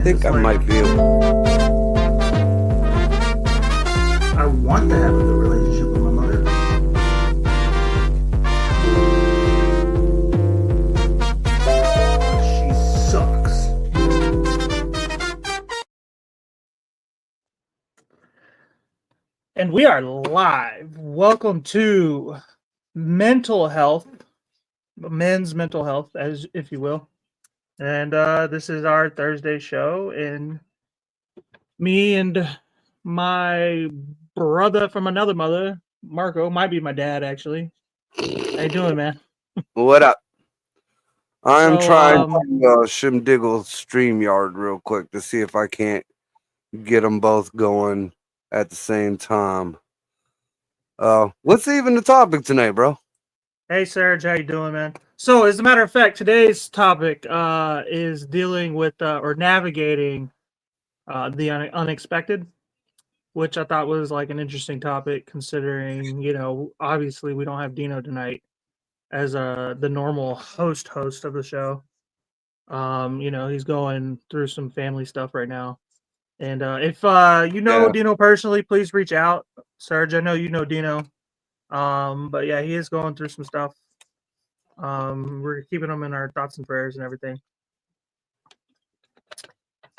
I think I might be able. I want to have a good relationship with my mother. She sucks. And we are live. Welcome to mental health, men's mental health, as if you will. And this is our Thursday show. And me and my brother from another mother, Marco, might be my dad actually. How you doing, man? What up? I'm So, trying to shimdiggle StreamYard real quick to see if I can't get them both going at the same time. What's even the topic tonight, bro? Hey, Serge, how you doing, man? So, as a matter of fact, today's topic is dealing with or navigating the unexpected, which I thought was like an interesting topic, considering obviously we don't have Dino tonight as the normal host of the show. He's going through some family stuff right now, and if Yeah. Dino personally, please reach out, Serge. I know you know Dino, but yeah, he is going through some stuff. We're keeping him in our thoughts and prayers and everything.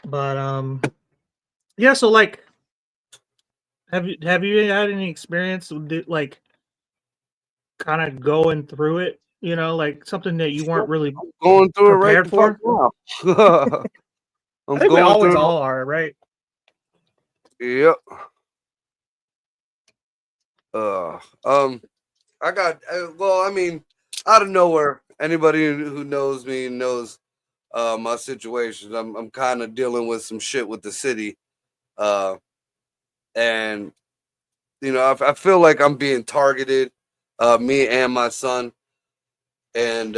But yeah, so like, have you had any experience with like kind of going through it? Like something that you weren't really Going through it right prepared the fuck for? now. I I'm think we going always through. all are, right? Yep. I got. Well, I mean, out of nowhere, anybody who knows me knows my situation. I'm kind of dealing with some shit with the city, and I feel like I'm being targeted, me and my son, and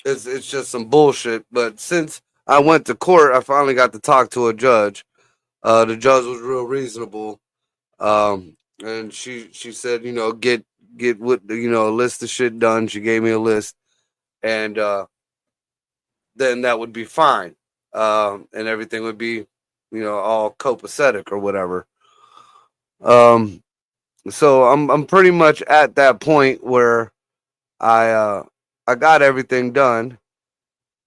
it's just some bullshit. But since I went to court, I finally got to talk to a judge. The judge was real reasonable, and she said, get what a list of shit done. She gave me a list, and then that would be fine, and everything would be, all copacetic or whatever. So I'm pretty much at that point where I got everything done,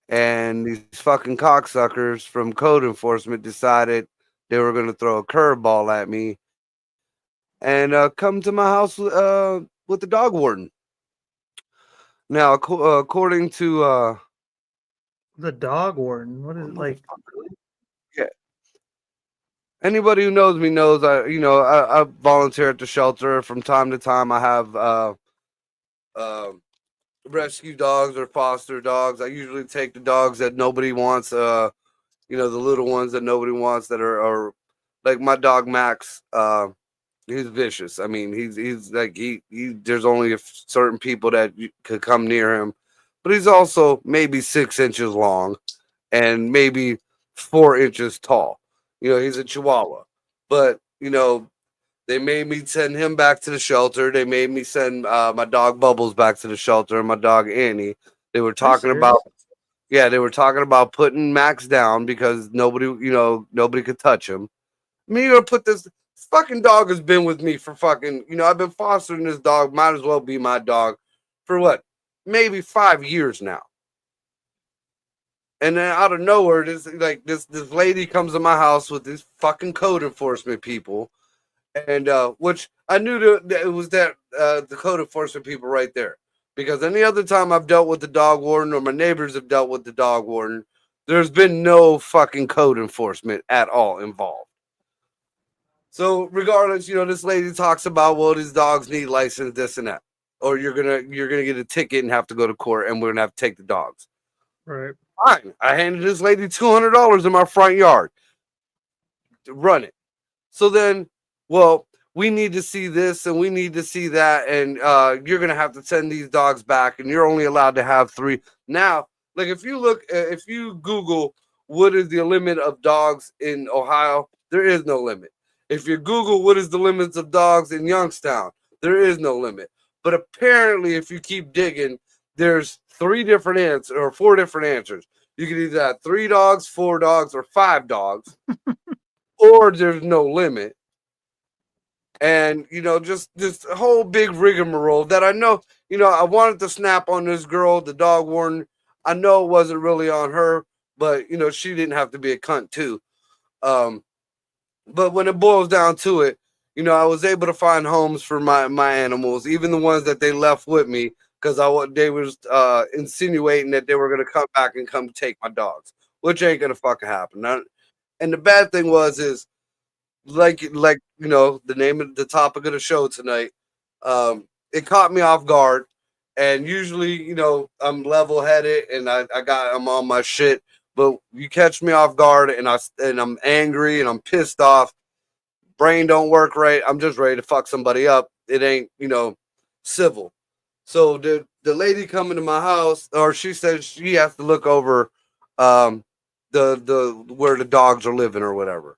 and these fucking cocksuckers from code enforcement decided they were gonna throw a curveball at me and come to my house with the dog warden. Now, according to The dog warden. What is it like? yeah, anybody who knows me knows I volunteer at the shelter from time to time. I have rescue dogs or foster dogs. I usually take the dogs that nobody wants, the little ones that nobody wants that are like my dog Max. He's vicious. I mean, he's like he there's only certain people that could come near him, but he's also maybe 6 inches long and maybe 4 inches tall. He's a Chihuahua, but they made me send him back to the shelter. They made me send my dog Bubbles back to the shelter and my dog Annie. They were talking about, they were talking about putting Max down because nobody could touch him. Me or put this fucking dog has been with me for fucking, I've been fostering this dog. Might as well be my dog for what? Maybe 5 years now. And then out of nowhere, this lady comes to my house with these fucking code enforcement people. And which I knew that it was the code enforcement people right there, because any other time I've dealt with the dog warden or my neighbors have dealt with the dog warden, there's been no fucking code enforcement at all involved. So regardless, this lady talks about, well, these dogs need license, this and that, or you're gonna get a ticket and have to go to court, and we're gonna have to take the dogs. Right. Fine. I handed this lady $200 in my front yard to run it. So then, well, we need to see this and we need to see that, and you're gonna have to send these dogs back, and you're only allowed to have 3. Now, like if you Google what is the limit of dogs in Ohio, there is no limit. If you Google what is the limits of dogs in Youngstown, there is no limit. But apparently, if you keep digging, there's 3 different answers or 4 different answers. You can either have 3 dogs, 4 dogs, or 5 dogs, or there's no limit. And, you know, just a whole big rigmarole that I know, you know, I wanted to snap on this girl, the dog warden. I know it wasn't really on her, but, you know, she didn't have to be a cunt too. But when it boils down to it, you know, I was able to find homes for my animals, even the ones that they left with me, because they was insinuating that they were going to come back and come take my dogs, which ain't going to fucking happen. And the bad thing is like you know, the name of the topic of the show tonight, it caught me off guard. And usually, you know, I'm level-headed and I'm on my shit, but you catch me off guard and I'm angry and I'm pissed off. Brain don't work right. I'm just ready to fuck somebody up. It ain't, you know, civil. So the lady coming to my house, or she said she has to look over the where the dogs are living or whatever.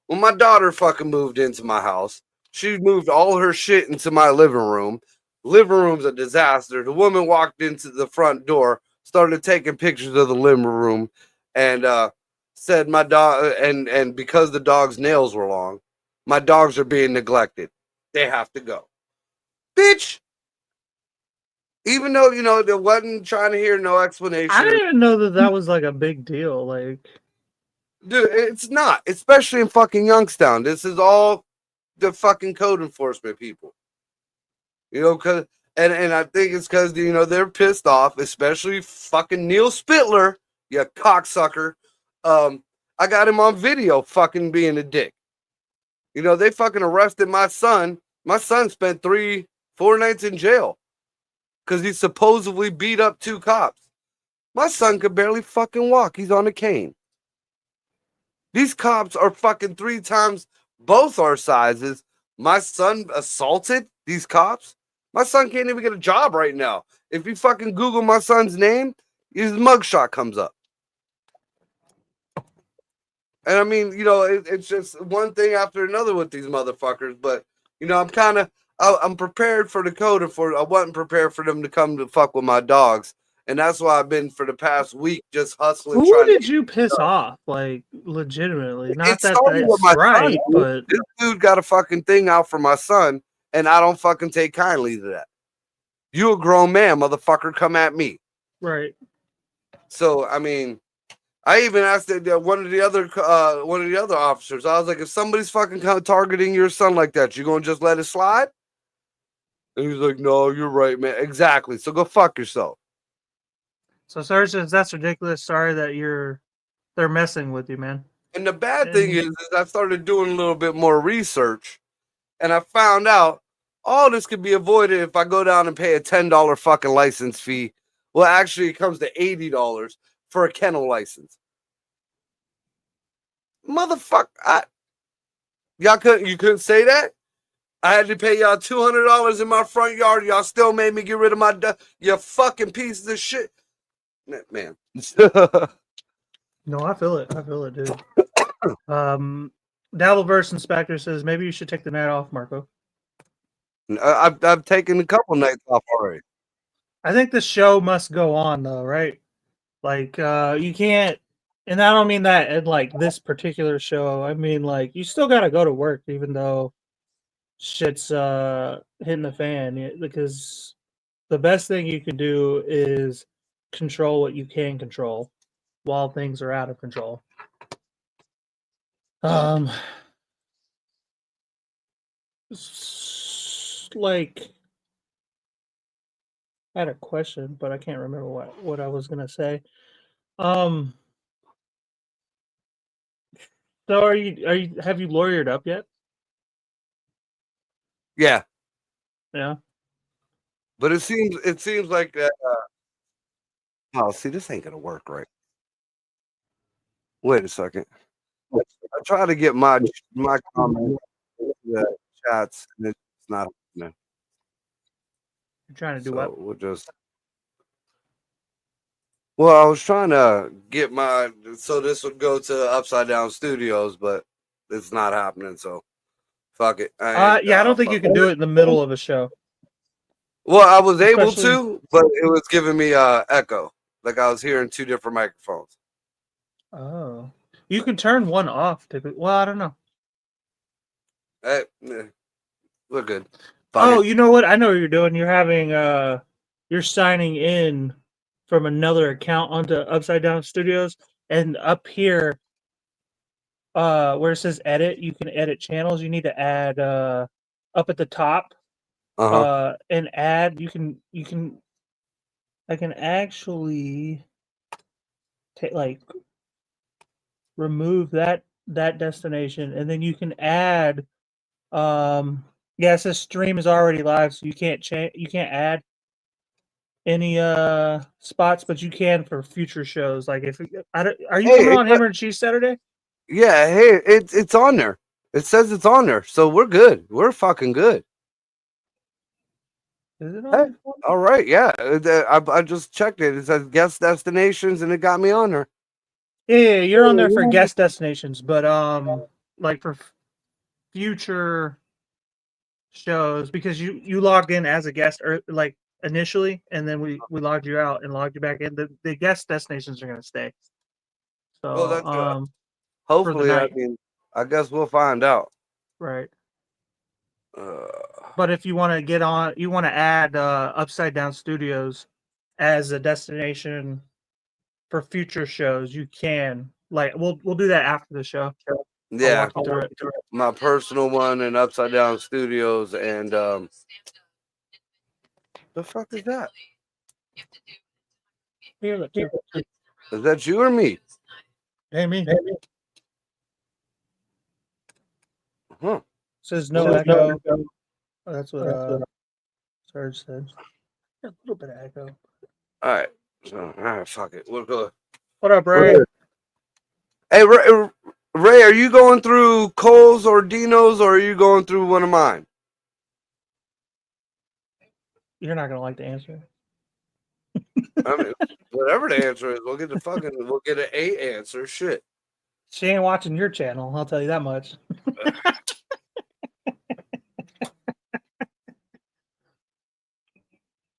When my daughter fucking moved into my house, she moved all her shit into my living room. Living room's a disaster. The woman walked into the front door, started taking pictures of the living room, and said my dog, and because the dog's nails were long, my dogs are being neglected. They have to go. Bitch! Even though, you know, there wasn't trying to hear no explanation. I didn't even know that was like a big deal. Like, dude, it's not, especially in fucking Youngstown. This is all the fucking code enforcement people. You know, cause and I think it's because, you know, they're pissed off, especially fucking Neil Spitler, you cocksucker. I got him on video fucking being a dick. You know, they fucking arrested my son. My son spent 3-4 nights in jail because he supposedly beat up 2 cops. My son could barely fucking walk. He's on a cane. These cops are fucking 3 times both our sizes. My son assaulted these cops. My son can't even get a job right now. If you fucking Google my son's name, his mugshot comes up. And I mean, you know, it's just one thing after another with these motherfuckers. But, you know, I'm prepared for the code. I wasn't prepared for them to come to fuck with my dogs. And that's why I've been for the past week just hustling. Who did you piss off? Like, legitimately. Not that that's right, but this dude got a fucking thing out for my son, and I don't fucking take kindly to that. You a grown man, motherfucker, come at me. Right. So, I mean, I even asked one of the other officers. I was like, if somebody's fucking targeting your son like that, you gonna just let it slide? And he's like, no, you're right, man. Exactly. So go fuck yourself. So, Sergeant, that's ridiculous. Sorry that they're messing with you, man. And the bad thing is I started doing a little bit more research, and I found out all this could be avoided if I go down and pay a $10 fucking license fee. Well, actually, it comes to $80 for a kennel license. Motherfucker, you couldn't say that? I had to pay y'all $200 in my front yard. Y'all still made me get rid of my you fucking pieces of shit. Man. No, I feel it. I feel it, dude. Dabbleverse Inspector says maybe you should take the night off, Marco. I've taken a couple nights off already. I think the show must go on, though, right? Like, you can't, and I don't mean that in like this particular show. I mean, like, you still got to go to work, even though shit's hitting the fan, because the best thing you can do is control what you can control while things are out of control. Like, I had a question, but I can't remember what I was gonna say. So have you lawyered up yet? Yeah. Yeah. But it seems like that. Oh, see, this ain't gonna work right. Wait a second. I try to get my comment chats, and it's not happening. You're trying to do what? Well, I was trying to get so this would go to Upside Down Studios, but it's not happening. So fuck it. I don't think you can do it in the middle of a show. Well, I was able to, but it was giving me echo. Like I was hearing 2 different microphones. Oh, you can turn one off. Well, I don't know. Hey, we're good. Fuck Oh, it. you know what? I know what you're doing. You're having you're signing in from another account onto Upside Down Studios, and up here, where it says edit, you can edit channels. You need to add up at the top, Uh-huh. and add. You can. I can actually take like remove that destination, and then you can add. Yeah, it says stream is already live, so you can't change. You can't add any spots, but you can for future shows. Like if are you Hey, coming on Hammer and Cheese Saturday? yeah, hey, it's on there. It says it's on there. So we're good. We're fucking good. Is it Hey, on? all right, yeah. I just checked it. It says guest destinations and it got me on there. Yeah, you're on there for guest destinations, but like for future shows because you logged in as a guest or like initially, and then we logged you out and logged you back in. The guest destinations are gonna stay. Well, So that's good. for the Hopefully, I night, mean, I guess we'll find out. right? Uh, But if you want to get on, you want to add Upside Down Studios as a destination for future shows, you can. Like we'll do that after the show. I'll yeah, walk you through it. my personal one and Upside Down Studios and the fuck is that? Here, look. Here. Is that you or me? Hey, me. Huh? Says no echo. Oh, that's what Serge said. Yeah, a little bit of echo. All right. So, all right, fuck it. We'll go. What up, Ray? Hey, Ray, are you going through Cole's or Dino's, or are you going through one of mine? You're not gonna like the answer. I mean, whatever the answer is, we'll get an A answer. Shit. She ain't watching your channel. I'll tell you that much.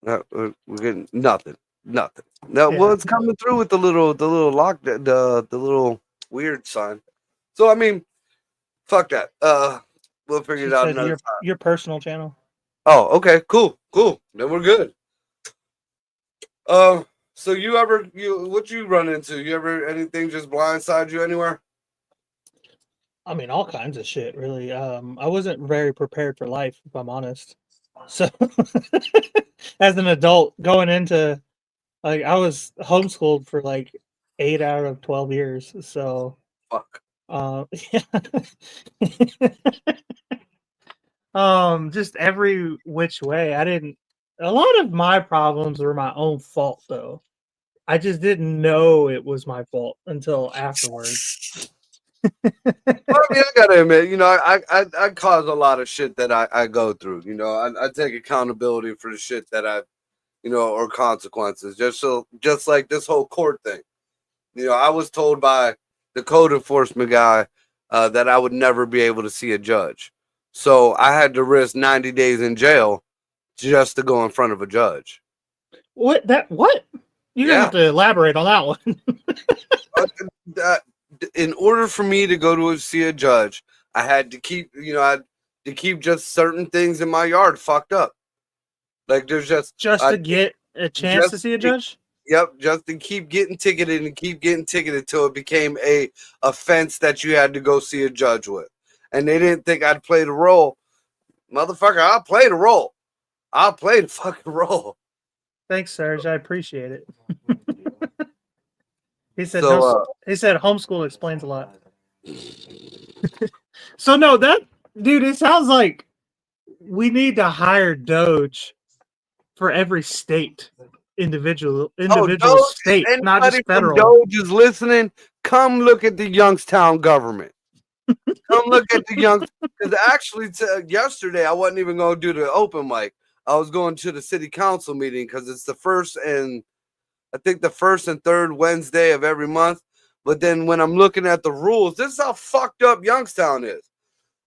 No, we're getting nothing. No, Yeah. well, it's coming through with the little lock, the little weird sign. So I mean, fuck that. We'll figure She it out said another time. your personal channel. Oh, okay, cool. Then we're good. So what you run into? You ever anything just blindside you anywhere? I mean, all kinds of shit, really. I wasn't very prepared for life, if I'm honest. So, as an adult, going into like I was homeschooled for like 8 out of 12 years. So, Fuck. yeah. Just every which way. A lot of my problems were my own fault, though. I just didn't know it was my fault until afterwards. I mean, I gotta admit, I cause a lot of shit that I go through. I take accountability for the shit that or consequences. Just like this whole court thing. I was told by the code enforcement guy that I would never be able to see a judge. So I had to risk 90 days in jail just to go in front of a judge. What? You're gonna have to elaborate on that one. In order for me to go to see a judge, I had to keep, I had to keep just certain things in my yard fucked up. Like there's just to get a chance to see a judge. Yep, just to keep getting ticketed till it became a offense that you had to go see a judge with. And they didn't think I'd play the role. Motherfucker, I'll play the role. I'll play the fucking role. Thanks, Serge. I appreciate it. He said he said homeschool explains a lot. So no, that dude, it sounds like we need to hire Doge for every state. Individual state, not just federal. Doge is listening. Come look at the Youngstown government. Come look at the because actually yesterday I wasn't even going to do the open mic. I was going to the city council meeting because it's the first and third Wednesday of every month. But then when I'm looking at the rules, this is how fucked up Youngstown is.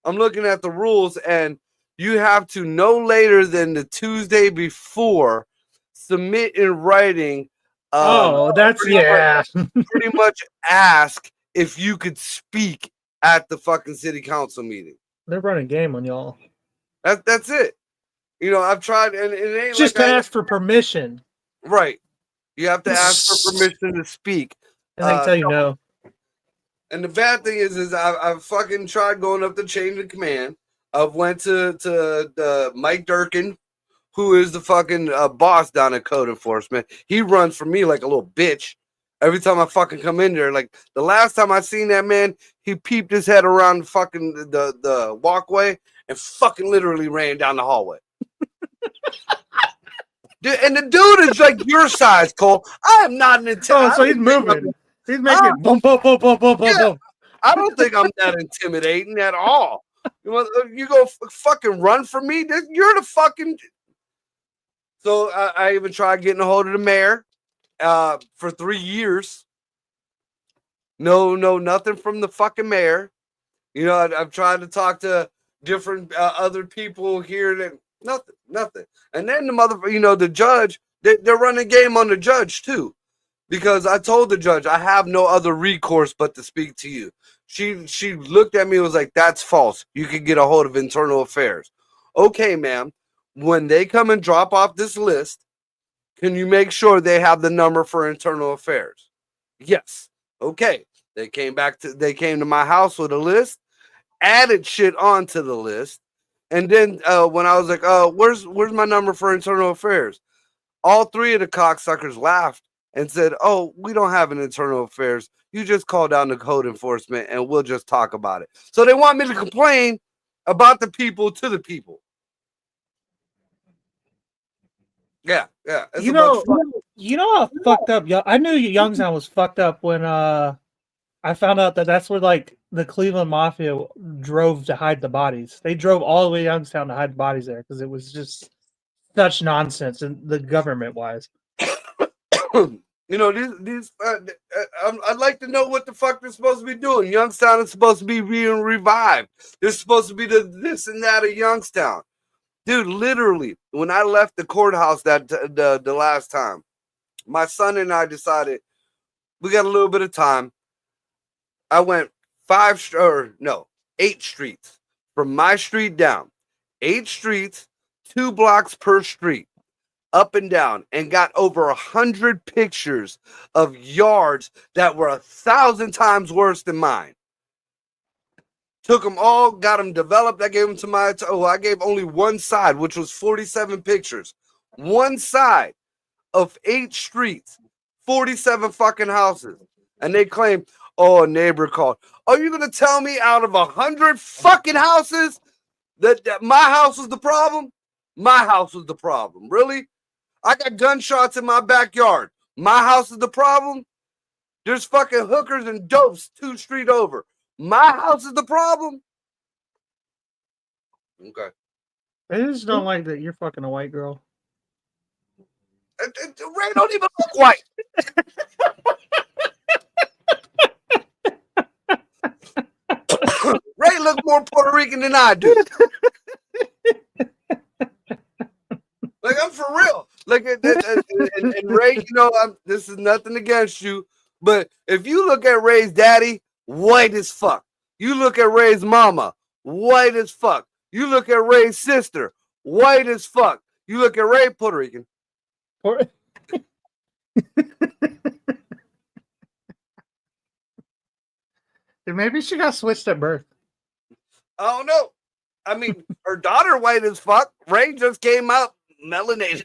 I'm looking at the rules and you have to no later than the Tuesday before submit in writing That's yeah. Pretty much ask if you could speak at the fucking city council meeting. They're running game on y'all. That's it. You know, I've tried, and it ain't Just like ask for permission, right. You have to ask for permission to speak. and they tell you no. And the bad thing is I've fucking tried going up the chain of command. I've went to Mike Durkin, who is the fucking boss down at Code Enforcement. He runs for me like a little bitch. Every time I fucking come in there, like the last time I seen that man, he peeped his head around the fucking the walkway and fucking literally ran down the hallway. Dude, and the dude is like your size, Cole. I am not an intimidating. Oh, so he's moving. He's making it boom, boom, boom, boom, boom, boom, boom. I don't think I'm that intimidating at all. You go fucking run for me? You're the fucking. So I even tried getting a hold of the mayor for 3 years. No, nothing from the fucking mayor. You know, I've tried to talk to different other people here. That nothing. And then the judge, they're running game on the judge too. Because I told the judge, I have no other recourse but to speak to you. She looked at me and was like, that's false. You can get a hold of internal affairs. Okay, ma'am. When they come and drop off this list, can you make sure they have the number for internal affairs? Yes. Okay. They came to my house with a list, added shit onto the list. And then when I was like, where's my number for internal affairs? All three of the cocksuckers laughed and said, oh, we don't have an internal affairs. You just call down the Code Enforcement and we'll just talk about it. So they want me to complain about the people to the people. Yeah. You know how fucked up. I knew Youngstown was fucked up when I found out that that's where like the Cleveland Mafia drove to hide the bodies. They drove all the way to Youngstown to hide the bodies there because it was just such nonsense, and the government wise. You know, these I'd like to know what the fuck they're supposed to be doing. Youngstown is supposed to be being revived. They're supposed to be the this and that of Youngstown. Dude, literally, when I left the courthouse the last time, my son and I decided we got a little bit of time. I went 8 streets from my street down, 8 streets, 2 blocks per street, up and down, and got over 100 pictures of yards that were 1,000 times worse than mine. Took them all, got them developed. I gave them to I gave only one side, which was 47 pictures. One side of 8 streets, 47 fucking houses. And they claim, oh, a neighbor called. Are you going to tell me out of 100 fucking houses that my house was the problem? My house was the problem. Really? I got gunshots in my backyard. My house is the problem? There's fucking hookers and dopes 2 streets over. My house is the problem? Okay. I just don't like that you're fucking a white girl. Ray don't even look white. Ray look more Puerto Rican than I do. Like, I'm for real. Like, and Ray, you know, this is nothing against you, but if you look at Ray's daddy, white as fuck. You look at Ray's mama, white as fuck. You look at Ray's sister, white as fuck. You look at Ray, Puerto Rican. Maybe she got switched at birth. I don't know. I mean, her daughter white as fuck. Ray just came out melanated.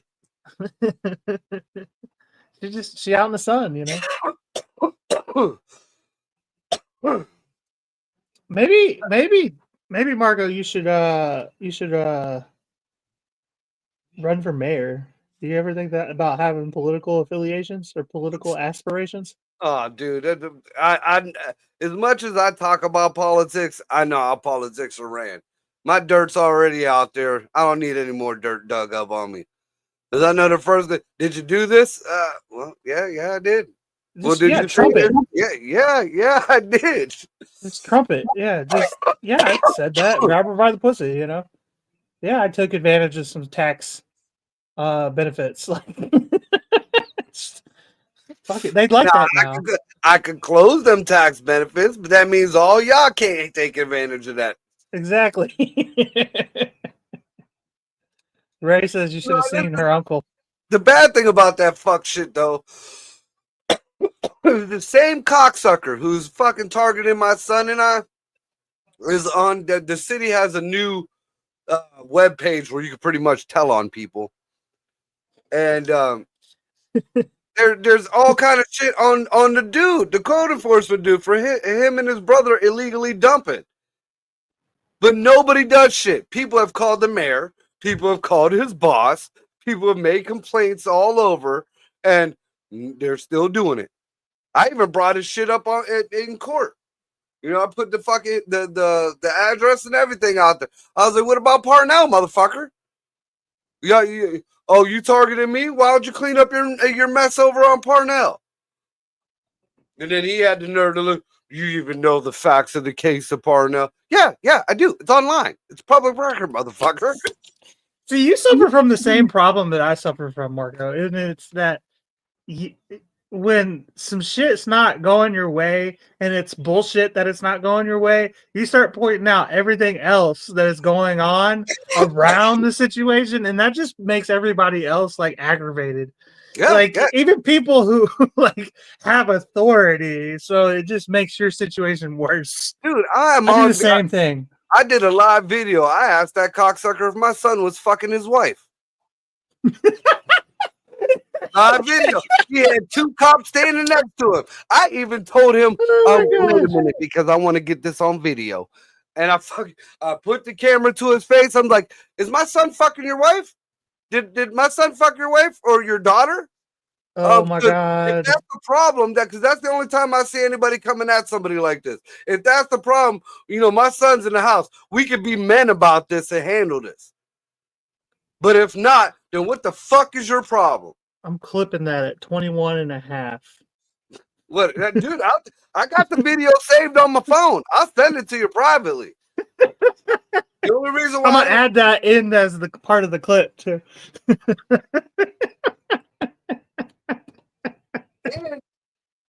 She out in the sun, you know. Maybe Margo, you should run for mayor. Do you ever think that about having political affiliations or political aspirations? Oh, dude, I as much as I talk about politics, I know how politics are ran. My dirt's already out there. I don't need any more dirt dug up on me. Because I know the first thing, did you do this? Well, yeah, I did. Well, did you trumpet? Yeah, I did. It's trumpet. Yeah, I said that. Grab her by the pussy, you know. Yeah, I took advantage of some tax benefits. Fuck it. They'd like that now. I could close them tax benefits, but that means all y'all can't take advantage of that. Exactly. Ray says you should have seen her uncle. The bad thing about that fuck shit, though, the same cocksucker who's fucking targeting my son and I is on the city has a new web page where you can pretty much tell on people, and there's all kind of shit on the dude, the code enforcement dude, for him and his brother illegally dumping, but nobody does shit. People have called the mayor, people have called his boss, people have made complaints all over, and they're still doing it. I even brought his shit up in court. You know, I put the fucking the address and everything out there. I was like, "What about Parnell, motherfucker? Yeah, you targeted me? Why don't you clean up your mess over on Parnell?" And then he had the nerve to look. You even know the facts of the case of Parnell? Yeah, I do. It's online. It's public record, motherfucker. See, you suffer from the same problem that I suffer from, Marco. And it's that when some shit's not going your way and it's bullshit that it's not going your way, you start pointing out everything else that is going on around the situation, and that just makes everybody else like aggravated. Yeah, even people who like have authority, so it just makes your situation worse. Dude, I do the same thing. I did a live video. I asked that cocksucker if my son was fucking his wife. Live video. He had two cops standing next to him. I even told him, wait a minute, because I want to get this on video. And I put the camera to his face. I'm like, is my son fucking your wife? Did my son fuck your wife or your daughter? Oh my God. If that's the problem, because that's the only time I see anybody coming at somebody like this. If that's the problem, you know, my son's in the house. We could be men about this and handle this. But if not, then what the fuck is your problem? I'm clipping that at 21 and a half. What, dude, I got the video saved on my phone. I'll send it to you privately. The only reason why I'm gonna add that in as the part of the clip too.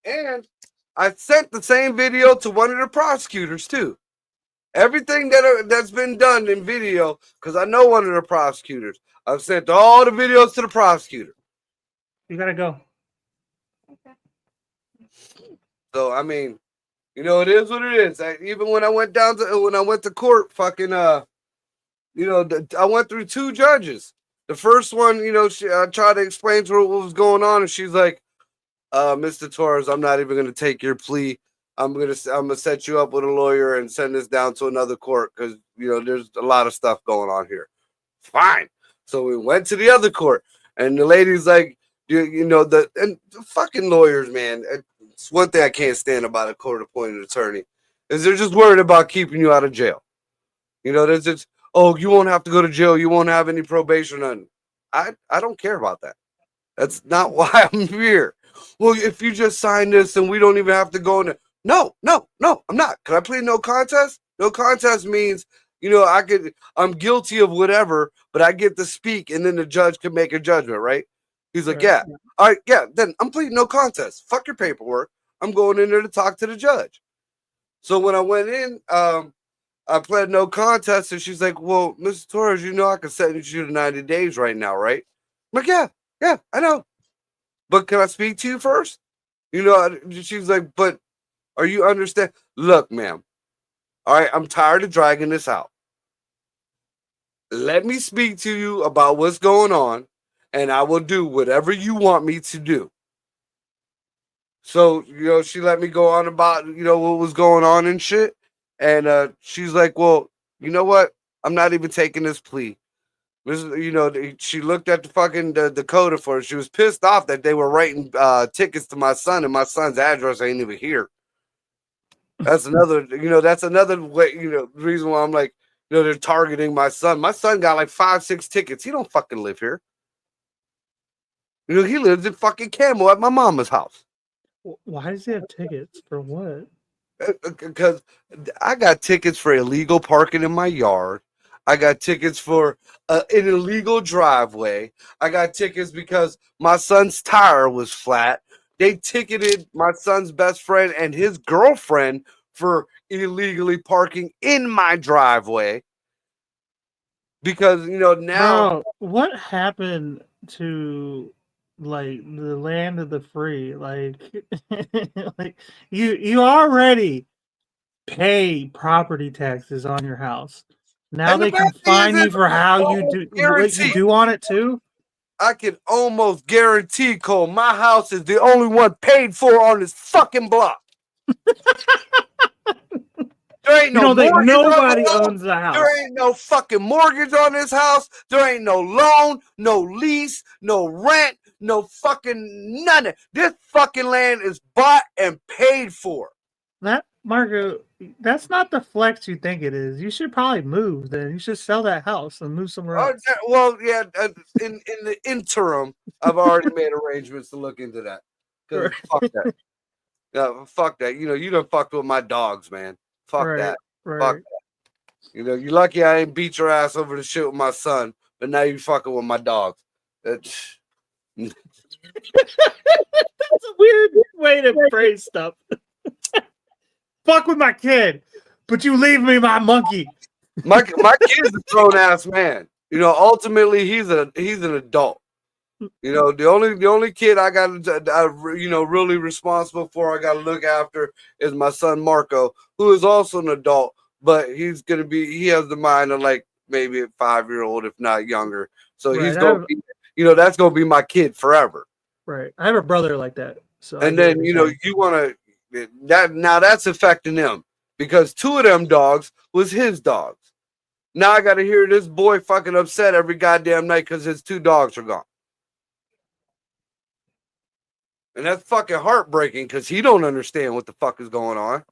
and I sent the same video to one of the prosecutors too. Everything that's been done in video, because I know one of the prosecutors. I've sent all the videos to the prosecutor. You gotta go. Okay. So I mean, you know, it is what it is. Even when I went to court, fucking you know, I went through two judges. The first one, you know, I tried to explain to her what was going on, and she's like, "Mr. Torres, I'm not even gonna take your plea. I'm gonna set you up with a lawyer and send this down to another court because you know there's a lot of stuff going on here." Fine. So we went to the other court, and the lady's like, you know, the fucking lawyers, man. It's one thing I can't stand about a court-appointed attorney is they're just worried about keeping you out of jail. You know, there's just, oh, you won't have to go to jail. You won't have any probation. And I don't care about that. That's not why I'm here. Well, if you just sign this and we don't even have to go in there. No, I'm not. Can I plead no contest? No contest means, you know, I'm guilty of whatever, but I get to speak and then the judge can make a judgment, right? He's like, yeah. All right, yeah, then I'm pleading no contest. Fuck your paperwork. I'm going in there to talk to the judge. So when I went in, I pled no contest, and she's like, well, Mr. Torres, you know I can sentence you to 90 days right now, right? I'm like, yeah, I know. But can I speak to you first? You know, she's like, but are you understand? Look, ma'am, all right, I'm tired of dragging this out. Let me speak to you about what's going on, and I will do whatever you want me to do. So, you know, she let me go on about, you know, what was going on and shit. And she's like, well, you know what? I'm not even taking this plea. You know, she looked at the fucking the coda for it. She was pissed off that they were writing tickets to my son, and my son's address ain't even here. That's another, you know, way, you know, reason why I'm like, you know, they're targeting my son. My son got like 5-6 tickets. He don't fucking live here. You know, he lives in fucking Camel at my mama's house. Why does he have tickets for what? Because I got tickets for illegal parking in my yard. I got tickets for an illegal driveway. I got tickets because my son's tire was flat. they ticketed my son's best friend and his girlfriend for illegally parking in my driveway. Because, now. Bro, what happened to like the land of the free? Like, like you already pay property taxes on your house. Now And the they can bad thing is fine that you for how you do what you do on it too. I can almost guarantee, Cole, my house is the only one paid for on this fucking block. There ain't You no don't think mortgage on nobody the house. owns the house? There ain't no fucking mortgage on this house. There ain't no loan, no lease, no rent, no fucking none. This fucking land is bought and paid for. That Marco, that's not the flex you think it is. You should probably move. Then you should sell that house and move somewhere else. Well, yeah. In the interim, I've already made arrangements to look into that. Because fuck that. Yeah, fuck that. You done fucked with my dogs, man. Fuck that. Fuck that. You're lucky I ain't beat your ass over the shit with my son, but now you fucking with my dogs. That's a weird way to phrase stuff. Fuck with my kid, but you leave me my monkey. My kid's a grown ass man. Ultimately he's an adult. The only kid I got really responsible for, I got to look after, is my son Marco, who is also an adult, but he has the mind of like maybe a 5-year-old, if not younger. So Right, he's gonna be, that's gonna be my kid forever. Right. I have a brother like that. So and then you want to now that's affecting him, because 2 of them dogs was his dogs. Now I got to hear this boy fucking upset every goddamn night because his 2 dogs are gone. And that's fucking heartbreaking because he don't understand what the fuck is going on.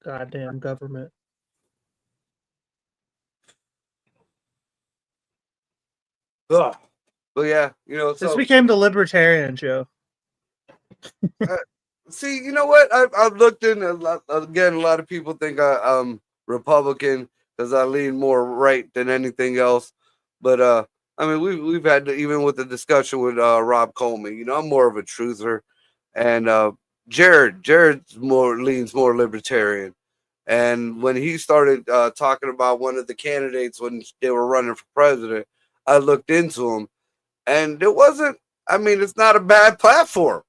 Goddamn government. Ugh. But yeah, This became the libertarian show. See, you know what? I've looked in again. A lot of people think I'm Republican because I lean more right than anything else. But I mean, we've had even with the discussion with Rob Coleman. I'm more of a truther, and Jared's leans more libertarian. And when he started talking about one of the candidates when they were running for president, I looked into him, and it wasn't. I mean, it's not a bad platform.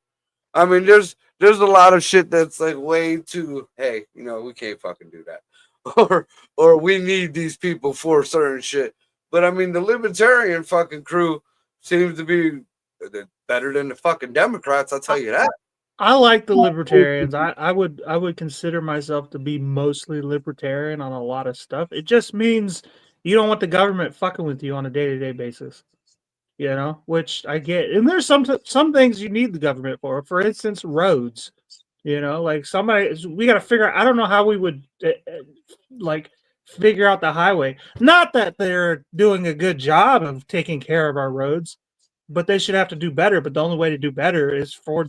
I mean, there's a lot of shit that's like way too, hey, we can't fucking do that. Or we need these people for certain shit. But I mean, the libertarian fucking crew seems to be better than the fucking Democrats, I'll tell you that. I like the libertarians. I would consider myself to be mostly libertarian on a lot of stuff. It just means you don't want the government fucking with you on a day-to-day basis. Which I get. And there's some things you need the government for. For instance, roads. Like we got to figure out. I don't know how we would figure out the highway. Not that they're doing a good job of taking care of our roads, but they should have to do better. But the only way to do better is for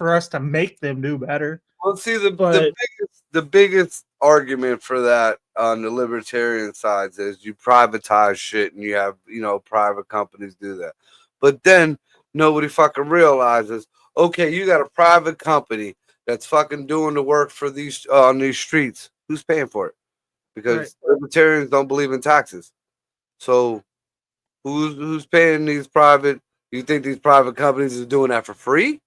us to make them do better. Well, see, the biggest argument for that on the libertarian sides is you privatize shit and you have, private companies do that. But then nobody fucking realizes, okay, you got a private company that's fucking doing the work for these on these streets. Who's paying for it? Because libertarians don't believe in taxes. So who's paying these private? You think these private companies are doing that for free?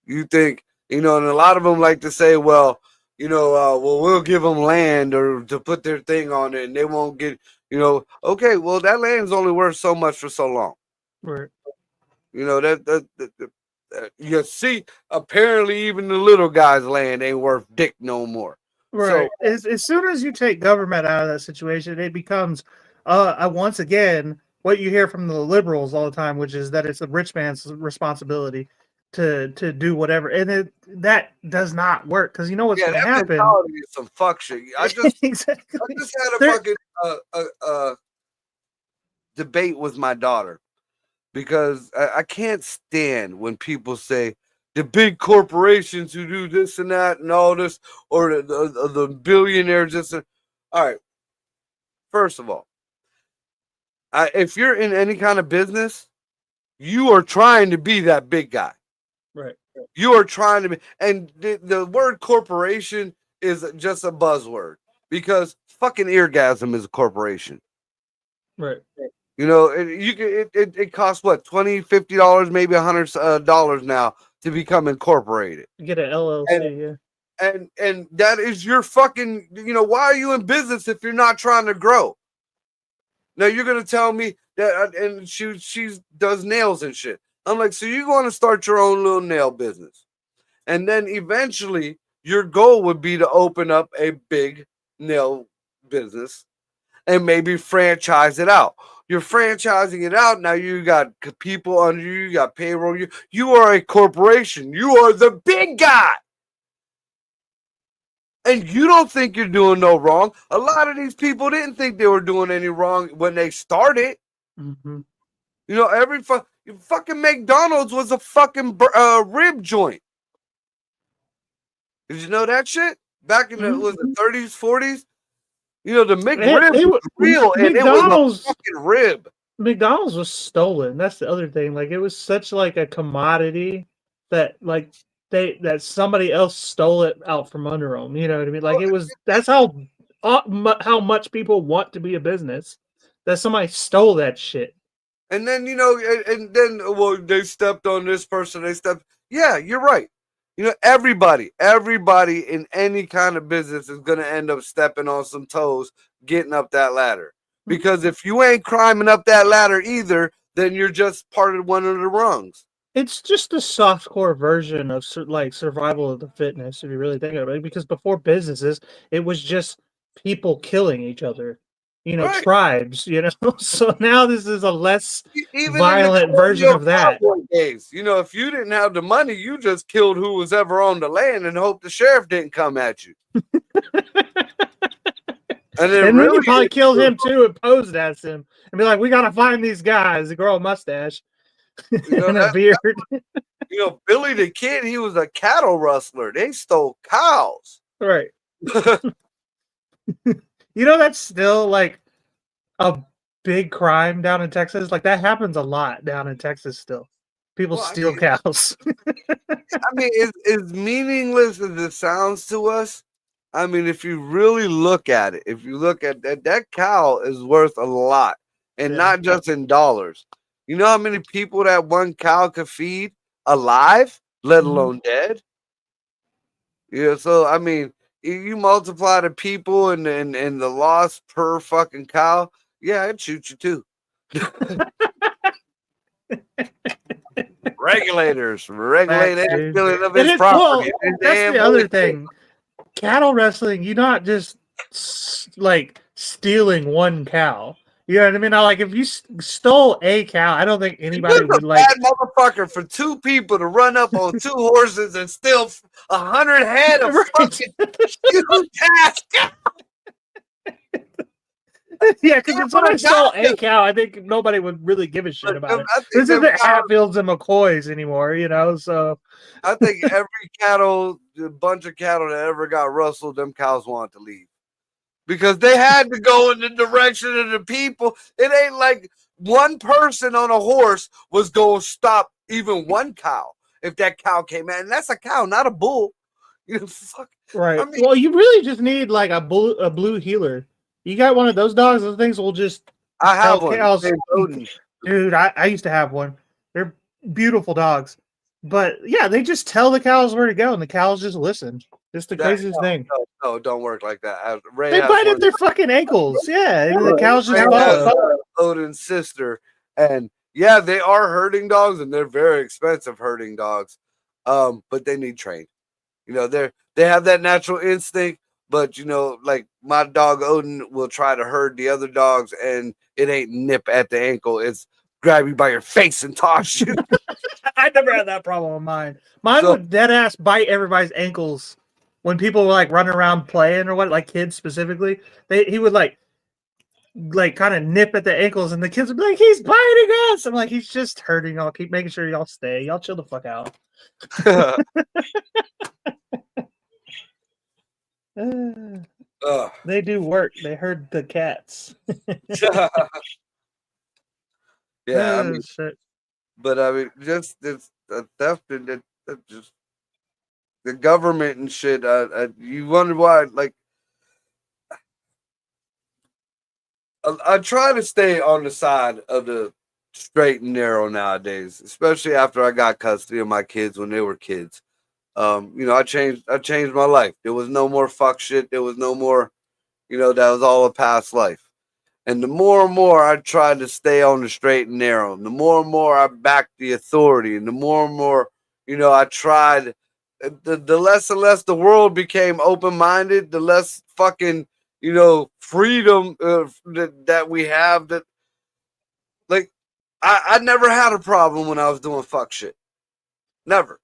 You think, and a lot of them like to say, well, we'll give them land or to put their thing on it and they won't get, okay, well, that land's only worth so much for so long. Right. You see, apparently even the little guy's land ain't worth dick no more. Right. So, as soon as you take government out of that situation, it becomes, once again, what you hear from the liberals all the time, which is that it's a rich man's responsibility to do whatever, and that does not work because you know what's going to happen. Is some fuck shit. Exactly. I just had a fucking debate with my daughter because I can't stand when people say the big corporations who do this and that and all this, or the billionaires. This and, all right. First of all, if you're in any kind of business, you are trying to be that big guy. You are trying to be, and the word corporation is just a buzzword because fucking Eargasm is a corporation. Right. You know, it costs what, $20, $50, maybe $100 now to become incorporated. Get an LLC, yeah. And that is your fucking, why are you in business if you're not trying to grow? Now you're gonna tell me that, and she does nails and shit. I'm like, so you're going to start your own little nail business, and then eventually your goal would be to open up a big nail business and maybe franchise it out. You're franchising it out now. You got people under you. You got payroll. You are a corporation. You are the big guy. And you don't think you're doing no wrong. A lot of these people didn't think they were doing any wrong when they started. Mm-hmm. You know, fucking McDonald's was a fucking rib joint. Did you know that shit? Back in the, was it 30s, 40s? You know, the McRib was real, and it was a fucking rib. McDonald's was stolen. That's the other thing. Like, it was such like a commodity that like that somebody else stole it out from under them. You know what I mean? Like, it was, that's how much people want to be a business, that somebody stole that shit. And then, and then, well, they stepped on this person. Yeah, you're right. You know, everybody in any kind of business is going to end up stepping on some toes, getting up that ladder. Because if you ain't climbing up that ladder either, then you're just part of one of the rungs. It's just a softcore version of like survival of the fitness, if you really think about it. Because before businesses, it was just people killing each other, right. Tribes, So now this is a less violent version of that. Days, if you didn't have the money, you just killed who was ever on the land and hope the sheriff didn't come at you. And then you probably killed him too and posed as him and be like, "We gotta find these guys." A girl mustache and a beard. Billy the Kid, he was a cattle rustler. They stole cows. Right. That's still like a big crime down in Texas. Like, that happens a lot down in Texas still. People steal cows. I mean, as meaningless as it sounds to us, I mean, if you really look at it, that cow is worth a lot, and not just in dollars. You know how many people that one cow could feed alive, let alone dead? Yeah, so I mean, you multiply the people and the loss per fucking cow, yeah, I'd shoot you too. Regulators regulate any killing of his property. That's the other thing. Cattle wrestling, you're not just like stealing one cow. You know what I mean? Now, like, if you stole a cow, I don't think anybody would like. Bad motherfucker for two people to run up on two horses and steal 100 head of fucking huge ass cow. Yeah, because if somebody stole a cow, I think nobody would really give a shit about it. This isn't Hatfields and McCoys anymore, So I think every bunch of cattle that ever got rustled, them cows want to leave. Because they had to go in the direction of the people. It ain't like one person on a horse was going to stop even one cow if that cow came in. And that's a cow, not a bull. Fuck. Right. I mean, well, you really just need like a blue healer. You got one of those dogs? Those things will just. I have one. Cows. Dude, I used to have one. They're beautiful dogs. But yeah, they just tell the cows where to go, and the cows just listen. It's the craziest thing. No, don't work like that. They bite at their fucking ankles. Yeah, and the cows just follow. Odin's sister, and yeah, they are herding dogs, and they're very expensive herding dogs. But they need trained. They have that natural instinct, but like my dog Odin will try to herd the other dogs, and it ain't nip at the ankle. It's grab you by your face and toss you. I never had that problem with mine. Mine would dead ass bite everybody's ankles. When people were like running around playing or what, like kids specifically, he would like kind of nip at the ankles, and the kids would be like, "He's biting us." I'm like, "He's just hurting. I'll keep making sure y'all stay. Y'all chill the fuck out." They do work. They herd the cats. Yeah, I mean, shit. But I mean, just it's theft and That just the government and shit. You wonder why? Like, I try to stay on the side of the straight and narrow nowadays, especially after I got custody of my kids when they were kids. I changed my life. There was no more fuck shit. There was no more, that was all a past life. And the more and more I tried to stay on the straight and narrow, and the more I backed the authority, and the more, I tried, the less and less the world became open-minded, the less fucking, freedom that we have. That, like, I never had a problem when I was doing fuck shit. Never.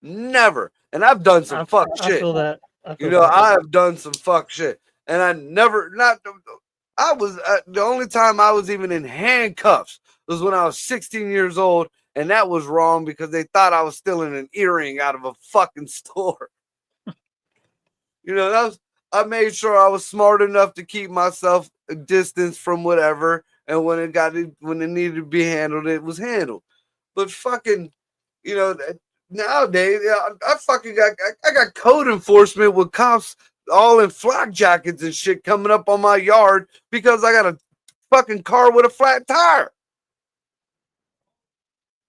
And I've done some fuck shit. I feel that. I have done some fuck shit. And I never, I was, the only time I was even in handcuffs was when I was 16 years old. And that was wrong because they thought I was stealing an earring out of a fucking store. I made sure I was smart enough to keep myself a distance from whatever. And when it needed to be handled, it was handled. But fucking, nowadays, I got code enforcement with cops all in flak jackets and shit coming up on my yard because I got a fucking car with a flat tire.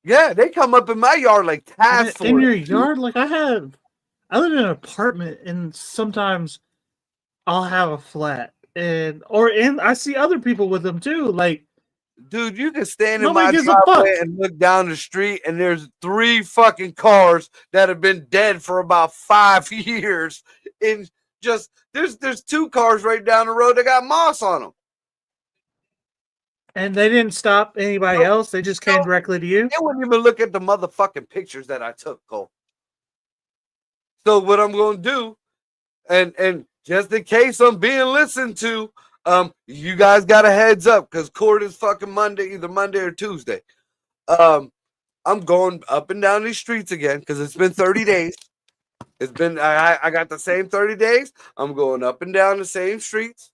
Yeah, they come up in my yard like task force. In your yard, like I live in an apartment, and sometimes I'll have a flat, and I see other people with them too. Like, dude, you can stand in my driveway and look down the street, and there's 3 fucking cars that have been dead for about 5 years. And just there's 2 cars right down the road that got moss on them. And they didn't stop anybody else. They just came directly to you. They wouldn't even look at the motherfucking pictures that I took, Cole. So what I'm going to do, and just in case I'm being listened to, you guys got a heads up because court is fucking Monday, either Monday or Tuesday. I'm going up and down these streets again because it's been 30 days. It's been I got the same 30 days. I'm going up and down the same streets.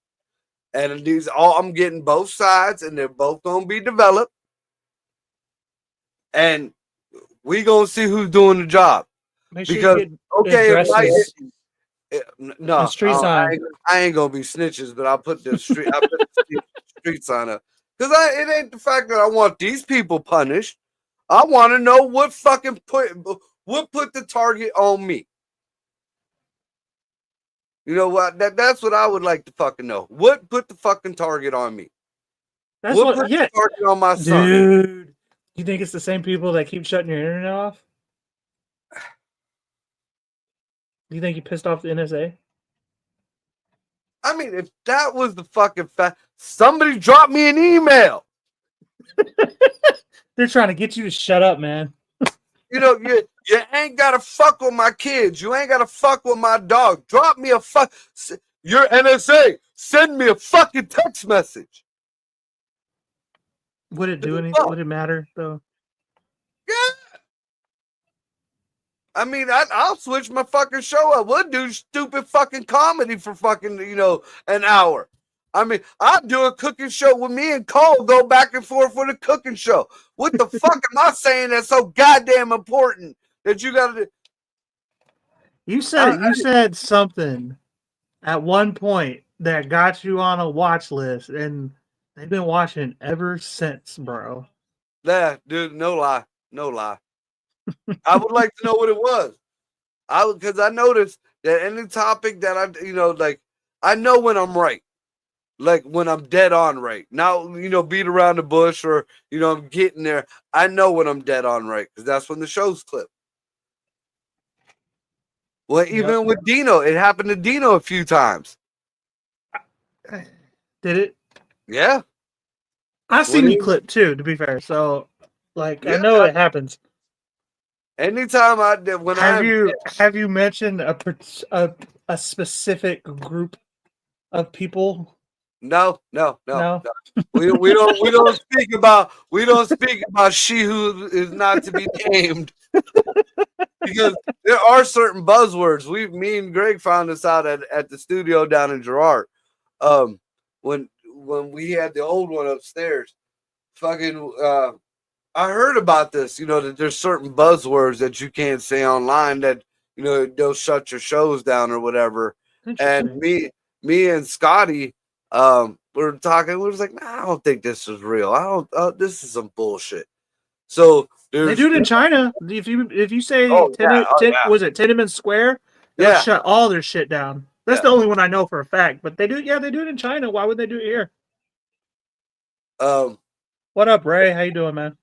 And I'm getting both sides, and they're both gonna be developed. And we gonna see who's doing the job. Because no, street sign. I ain't gonna be snitches, but I'll put the street street sign up. Because it ain't the fact that I want these people punished. I want to know what put the target on me. You know what? That's what I would like to fucking know. What put the fucking target on me? That's what put the target on my son? Dude, you think it's the same people that keep shutting your internet off? Do you think you pissed off the NSA? I mean, if that was the fucking fact, somebody dropped me an email. They're trying to get you to shut up, man. You ain't gotta fuck with my kids. You ain't gotta fuck with my dog. Drop me a fuck. You're NSA. Send me a fucking text message. Would it do anything? Would it matter though? Yeah. I mean, I'll switch my fucking show up. We'll do stupid fucking comedy for fucking, an hour. I mean, I'll do a cooking show with me and Cole go back and forth for the cooking show. What the fuck am I saying that's so goddamn important that you got to do? You said something at one point that got you on a watch list, and they've been watching ever since, bro. Yeah, dude, no lie. I would like to know what it was. Because I noticed that any topic that I know when I'm right. Like when I'm dead on right. Now, beat around the bush or, I'm getting there. I know when I'm dead on right because that's when the show's clip. Well, even with Dino, it happened to Dino a few times. Did it? Yeah. I've seen you clip too, to be fair. So, I know it happens. Anytime have you mentioned a specific group of people? No. We don't speak about she who is not to be named. Because there are certain buzzwords. Me and Greg found this out at the studio down in Girard. When we had the old one upstairs, fucking I heard about this, that there's certain buzzwords that you can't say online that, they'll shut your shows down or whatever. And Interesting. me and Scotty, we were talking, we was like, nah, I don't think this is real. This is some bullshit. So They there's, do it in China. If you say oh yeah, was it Tiananmen Square, they'll yeah, shut all their shit down. That's yeah. the only one I know for a fact. But they do, yeah, they do it in China. Why would they do it here? What up, Ray? How you doing, man?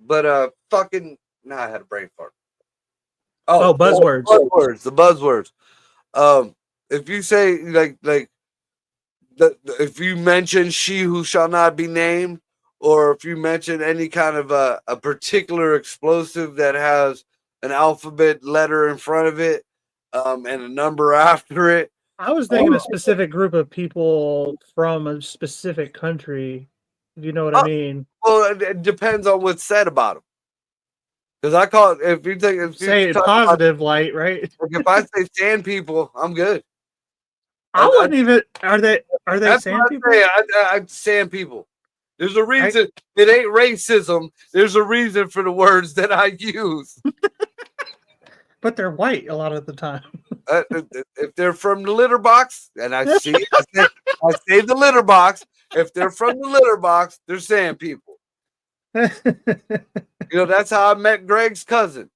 But fucking, I had a brain fart. Oh, buzzwords. The buzzwords. If you say if you mention "she who shall not be named," or if you mention any kind of a particular explosive that has an alphabet letter in front of it, and a number after it. I was thinking a specific group of people from a specific country. If you know what I mean. Well, it depends on what's said about them. Because I call it, if you say it positive light, right? If I say sand people, I'm good. I wouldn't even. Are they sand people? I sand people. There's a reason. It ain't racism. There's a reason for the words that I use. But they're white a lot of the time. If they're from the litter box, and I say the litter box. If they're from the litter box, they're sand people. That's how I met Greg's cousin.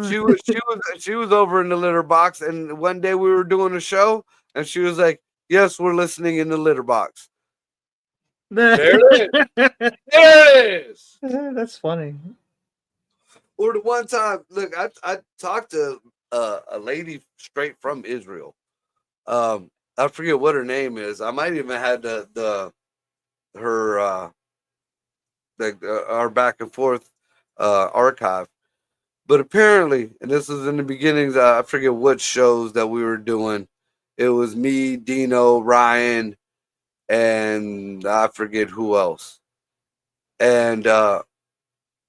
She was over in the litter box, and one day we were doing a show, and she was like, "Yes, we're listening in the litter box." There it is. There it is. That's funny. Or the one time, look, I talked to a lady straight from Israel. I forget what her name is. I might even had our back and forth archive. But apparently, and this was in the beginnings, I forget what shows that we were doing. It was me, Dino, Ryan, and I forget who else. And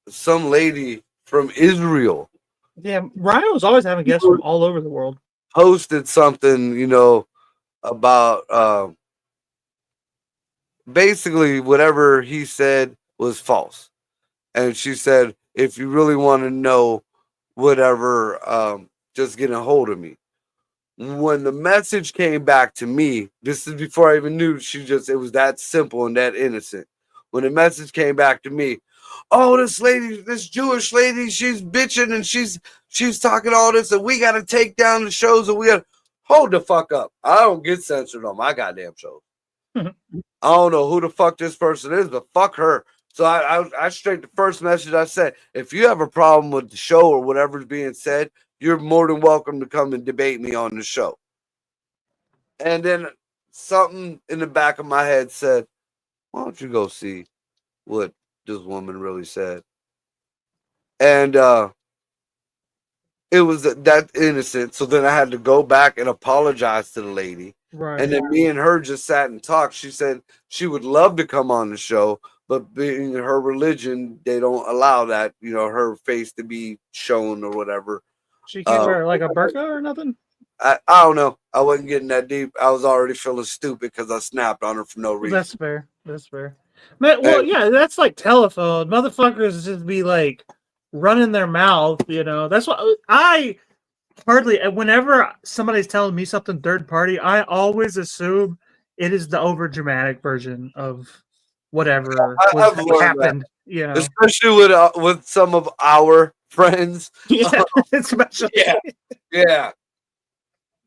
some lady from Israel. Yeah, Ryan was always having guests from all over the world. Posted something, about basically whatever he said was false. And she said, if you really want to know whatever, just get a hold of me. When the message came back to me, this is before I even knew it was that simple and that innocent. When the message came back to me, oh, this Jewish lady, she's bitching and she's talking all this, and we got to take down the shows, and we got to hold the fuck up. I don't get censored on my goddamn shows. I don't know who the fuck this person is, but fuck her. So I straight the first message I said, if you have a problem with the show or whatever's being said, you're more than welcome to come and debate me on the show. And then something in the back of my head said, why don't you go see what this woman really said? And it was that innocent. So then I had to go back and apologize to the lady. Right. And then me and her just sat and talked. She said she would love to come on the show, but being her religion, they don't allow that, her face to be shown or whatever. She can't wear like a burqa or nothing? I don't know. I wasn't getting that deep. I was already feeling stupid because I snapped on her for no reason. That's fair. Man, well, yeah, that's like telephone. Motherfuckers just be like running their mouth, That's what I hardly, whenever somebody's telling me something third party, I always assume it is the over dramatic version of whatever happened. Especially with some of our friends. Yeah, especially. Yeah.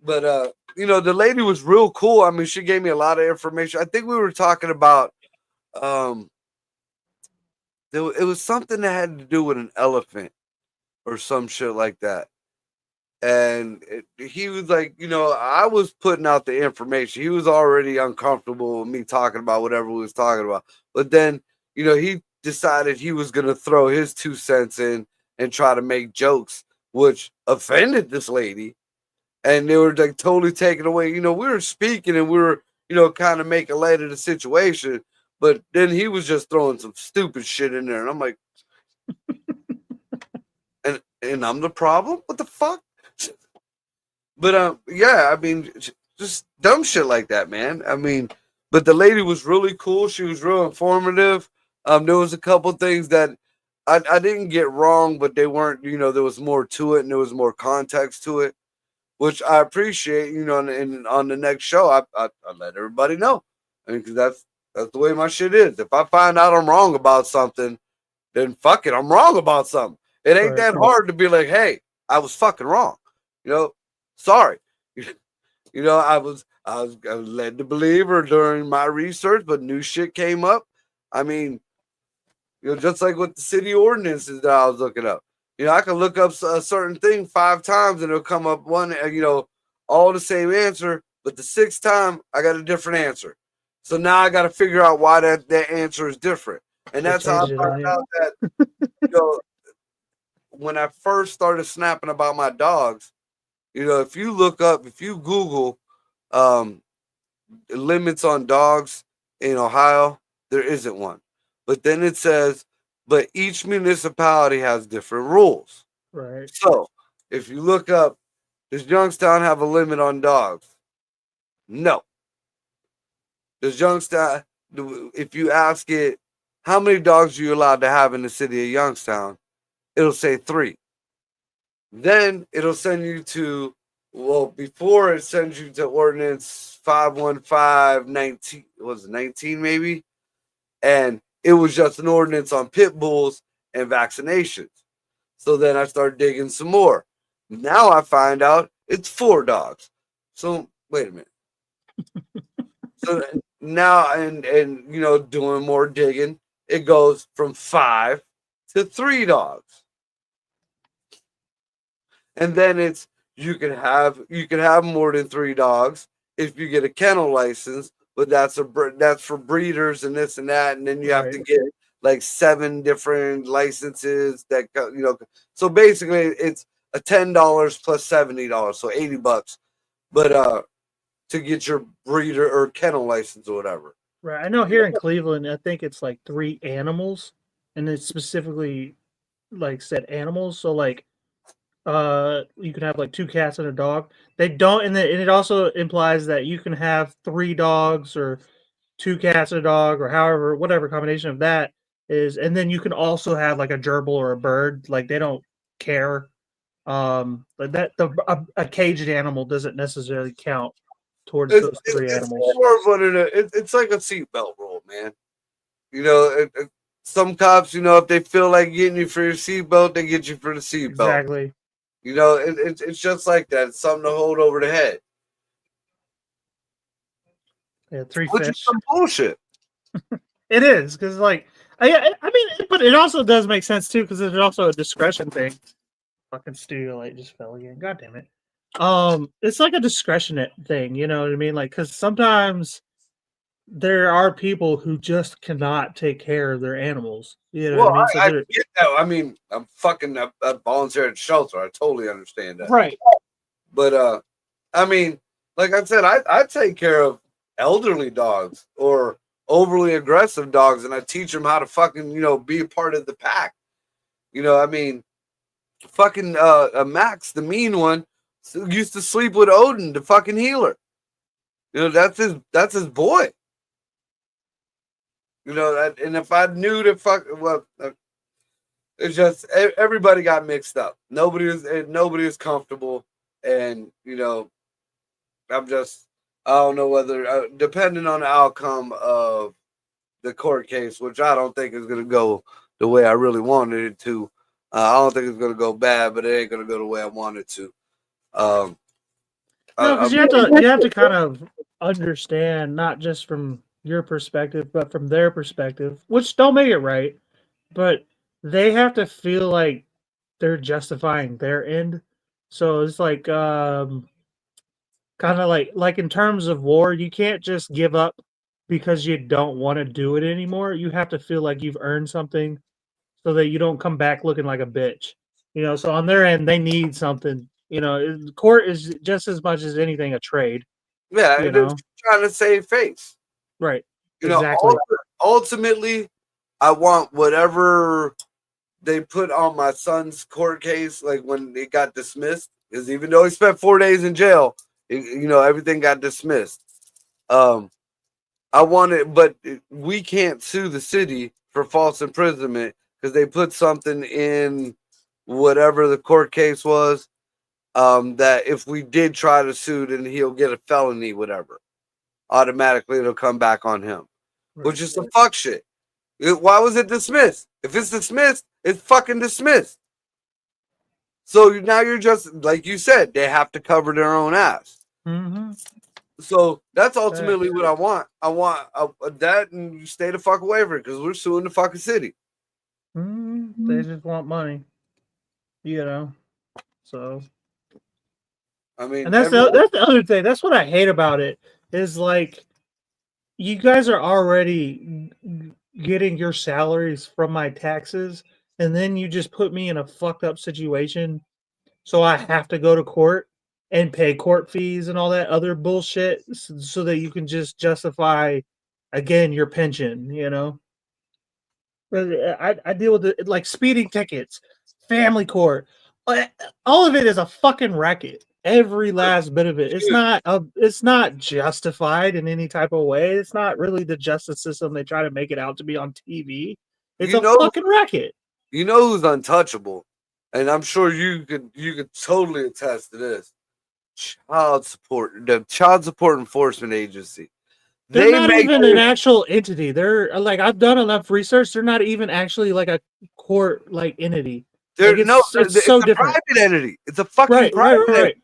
But the lady was real cool. I mean, she gave me a lot of information. I think we were talking about it was something that had to do with an elephant or some shit like that. And he was like, I was putting out the information. He was already uncomfortable with me talking about whatever we was talking about. But then, he decided he was going to throw his 2 cents in and try to make jokes, which offended this lady. And they were like totally taken away. We were speaking and we were, kind of making light of the situation. But then he was just throwing some stupid shit in there. And I'm like, and I'm the problem? What the fuck? But yeah, I mean, just dumb shit like that, man. I mean, but the lady was really cool. She was real informative. There was a couple things that I didn't get wrong, but they weren't, there was more to it and there was more context to it, which I appreciate, and on the next show, I let everybody know. I mean, because that's the way my shit is. If I find out I'm wrong about something, then fuck it, I'm wrong about something. It ain't that hard to be like, hey, I was fucking wrong. Sorry. I was led to believe or during my research, but new shit came up. I mean, just like with the city ordinances that I was looking up. I can look up a certain thing 5 times and it'll come up one, all the same answer, but the 6th time I got a different answer. So now I got to figure out why that answer is different. And that's how I found out that, when I first started snapping about my dogs, if you Google limits on dogs in Ohio, there isn't one. But then it says, but each municipality has different rules. Right. So if you look up, does Youngstown have a limit on dogs? No. Does Youngstown, if you ask it, how many dogs are you allowed to have in the city of Youngstown? It'll say 3. Then it'll send you to, before it sends you to ordinance 515-19, was it 19 maybe? And it was just an ordinance on pit bulls and vaccinations. So then I started digging some more. Now I find out it's 4 dogs. So wait a minute. So now and doing more digging, it goes from 5 to 3 dogs. And then it's you can have more than 3 dogs if you get a kennel license, but that's for breeders and this and that, and then you have to get like 7 different licenses that So basically, it's a $10 plus $70, so $80. But to get your breeder or kennel license or whatever. Right. I know here in Cleveland, I think it's like 3 animals, and it's specifically like said animals. So like, you can have like 2 cats and a dog. They don't, and it also implies that you can have 3 dogs or 2 cats and a dog or however, whatever combination of that is, and then you can also have like a gerbil or a bird. Like they don't care. Like that a caged animal doesn't necessarily count towards those 3 animals. It's like a seatbelt rule, man. Some cops, if they feel like getting you for your seatbelt, they get you for the seatbelt. Exactly. It's just like that. It's something to hold over the head. Yeah, 3 Which fish. is some bullshit. It is, because like I mean, but it also does make sense too, because it's also a discretion thing. Fucking studio light just fell again. God damn it. It's like a discretion thing, you know what I mean? Like, because sometimes there are people who just cannot take care of their animals. You know what I mean? So I get that. I mean, I'm fucking a volunteer at shelter. I totally understand that. Right. But I mean, like I said, I take care of elderly dogs or overly aggressive dogs, and I teach them how to fucking be a part of the pack. I mean, fucking Max, the mean one, used to sleep with Odin, the fucking healer. That's his boy. And if I knew it's just everybody got mixed up. Nobody is comfortable, and I don't know whether depending on the outcome of the court case, which I don't think is going to go the way I really wanted it to. I don't think it's going to go bad, but it ain't going to go the way I want it to. No, because you have to kind of understand, not just from your perspective, but from their perspective, which don't make it right, but they have to feel like they're justifying their end. So it's like kind of like in terms of war, you can't just give up because you don't want to do it anymore. You have to feel like you've earned something so that you don't come back looking like a bitch. So on their end, they need something. Court is just as much as anything a trade. Yeah, it's trying to save face. Right. Exactly. Ultimately, I want whatever they put on my son's court case, like when it got dismissed, because even though he spent 4 days in jail, everything got dismissed. I want it, but we can't sue the city for false imprisonment because they put something in whatever the court case was, that if we did try to sue, then he'll get a felony, whatever. Automatically, it'll come back on him, which is some fuck shit. Why was it dismissed? If it's dismissed, it's fucking dismissed. So now you're just, like you said, they have to cover their own ass. Mm-hmm. So that's ultimately what I want. I want that, and you stay the fuck away from it because we're suing the fucking city. They just want money, you know. So, I mean, and that's the other thing. That's what I hate about it is like, you guys are already getting your salaries from my taxes, and then you just put me in a fucked up situation, so I have to go to court and pay court fees and all that other bullshit so that you can just justify again your pension, you know. I deal with it like speeding tickets, family court, all of it is a fucking racket. Every last bit of it. It's not justified in any type of way. It's not really the justice system they try to make it out to be on TV. It's a fucking racket. You know who's untouchable, and I'm sure you could totally attest to this. The Child Support Enforcement Agency. They're not even an actual entity. They're like, I've done enough research. They're not even actually like a court like entity. It's so different. Private entity. It's a fucking private entity.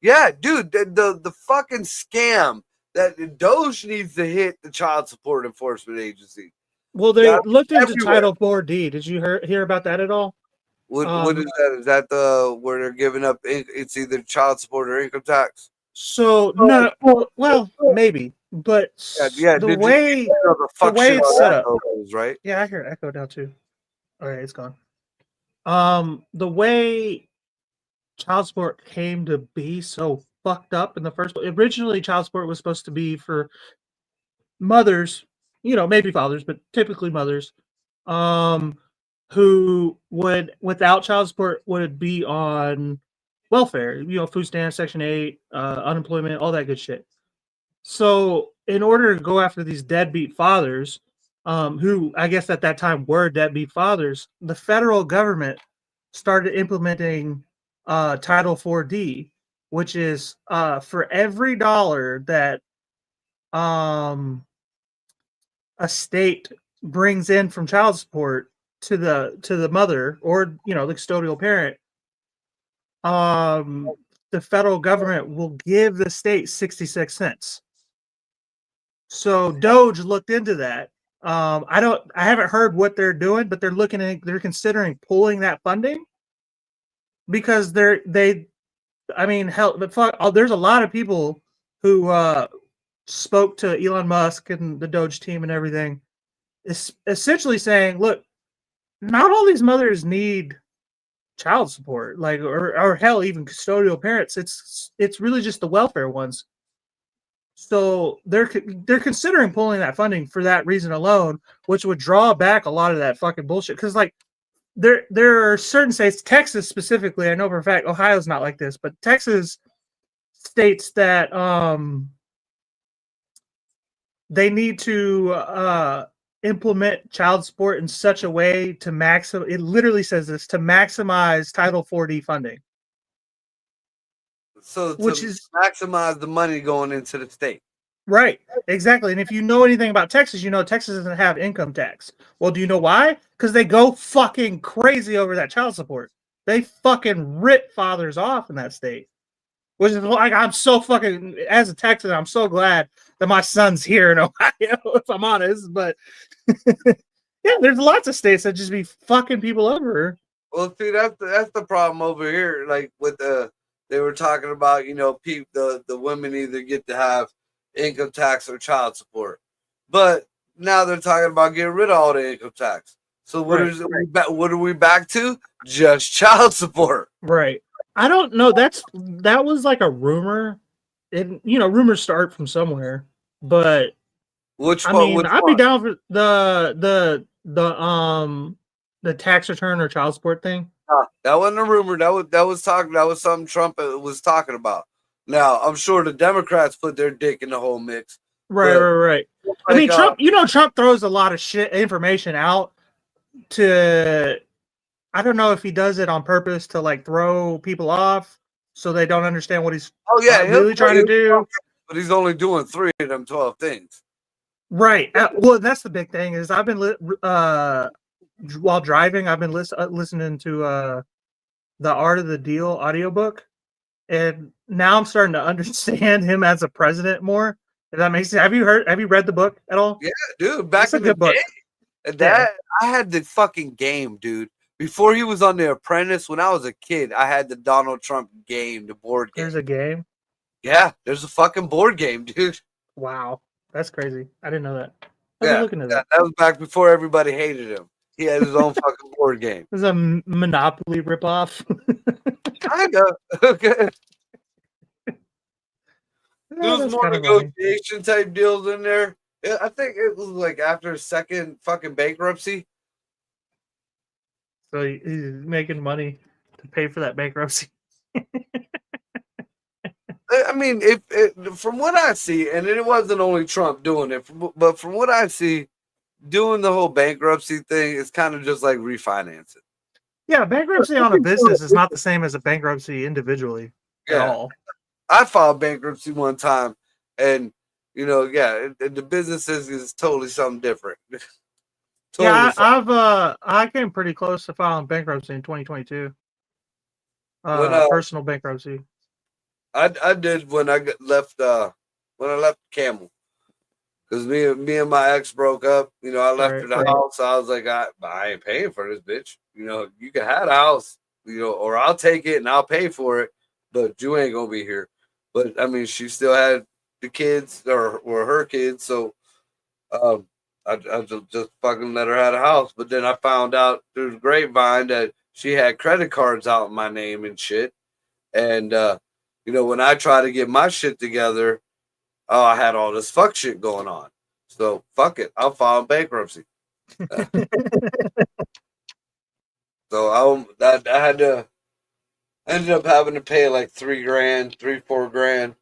Yeah, dude, the fucking scam that Doge needs to hit the Child Support Enforcement Agency. Well, they looked into Title 4D. Did you hear about that at all? What is that? Is that where they're giving up? It's either child support or income tax. So no, well, maybe, but the way it's set up, right? Yeah, I hear echo now too. All right, it's gone. The way child support came to be so fucked up in the first place. Originally, child support was supposed to be for mothers, you know, maybe fathers, but typically mothers, who would, without child support, would be on welfare, you know, food stamps, Section 8, unemployment, all that good shit. So in order to go after these deadbeat fathers, who I guess at that time were deadbeat fathers, the federal government started implementing Title 4D, which is for every dollar that a state brings in from child support to the mother, or you know, the custodial parent, the federal government will give the state 66 cents. So Doge looked into that. I haven't heard what they're doing, but they're considering pulling that funding because hell, but fuck, there's a lot of people who spoke to Elon Musk and the Doge team and everything, is essentially saying, look, not all these mothers need child support, like, or hell, even custodial parents. It's really just the welfare ones. So they're considering pulling that funding for that reason alone, which would draw back a lot of that fucking bullshit. Because like there are certain states, Texas specifically, I know for a fact, Ohio's not like this, but Texas states that they need to implement child support in such a way to it literally says this, to maximize Title 4D funding. So which is maximize the money going into the state. Right, exactly. And if you know anything about Texas, you know Texas doesn't have income tax. Well, do you know why? Because they go fucking crazy over that child support. They fucking rip fathers off in that state. Which is like, I'm so fucking, as a Texan, I'm so glad that my son's here in Ohio, if I'm honest. But yeah, there's lots of states that just be fucking people over. Well, see, that's the problem over here. Like with they were talking about, you know, the women either get to have income tax or child support, but now they're talking about getting rid of all the income tax. So what are we back to? Just child support, right? I don't know. That was like a rumor, and you know, rumors start from somewhere. But I'd be down for the tax return or child support thing. That wasn't a rumor. That was something Trump was talking about. Now I'm sure the Democrats put their dick in the whole mix. Right. I mean, Trump. You know, Trump throws a lot of shit information out to I don't know if he does it on purpose to like throw people off so they don't understand what he's Oh yeah, really trying to do. but he's only doing 3 of them 12 things. Right. Well, that's the big thing is I've been while driving, I've been listening to the Art of the Deal audiobook, and now I'm starting to understand him as a president more. If that makes sense. Have you read the book at all? Yeah, dude, back It's a in the good book. day. And that I had the fucking game, dude. Before he was on The Apprentice, when I was a kid, I had the Donald Trump game, the board game. There's a game. Yeah, there's a fucking board game, dude. Wow, that's crazy. I didn't know that. I'll Yeah, be looking at that. that was back before everybody hated him. He had his own fucking board game. This is a Monopoly ripoff. Kind of. Okay. There was That's more kinda funny. negotiation type deals in there. Yeah, I think it was like after second fucking bankruptcy. So he's making money to pay for that bankruptcy. I mean, from what I see, and it wasn't only Trump doing it, but from what I see, doing the whole bankruptcy thing is kind of just like refinancing. Yeah, bankruptcy on a business is not the same as a bankruptcy individually at all. I filed bankruptcy one time, and the business is totally something different. Yeah, I came pretty close to filing bankruptcy in 2022. Personal bankruptcy. I did when I left Camel, because me and my ex broke up. I left the house. I was like, I ain't paying for this bitch. You can have the house, or I'll take it and I'll pay for it, but you ain't gonna be here. But I mean, she still had the kids or her kids, so I just fucking let her have a house. But then I found out through the grapevine that she had credit cards out in my name and shit. And when I try to get my shit together, I had all this fuck shit going on. So fuck it, I'll file bankruptcy. So I had to ended up having to pay like $4 grand,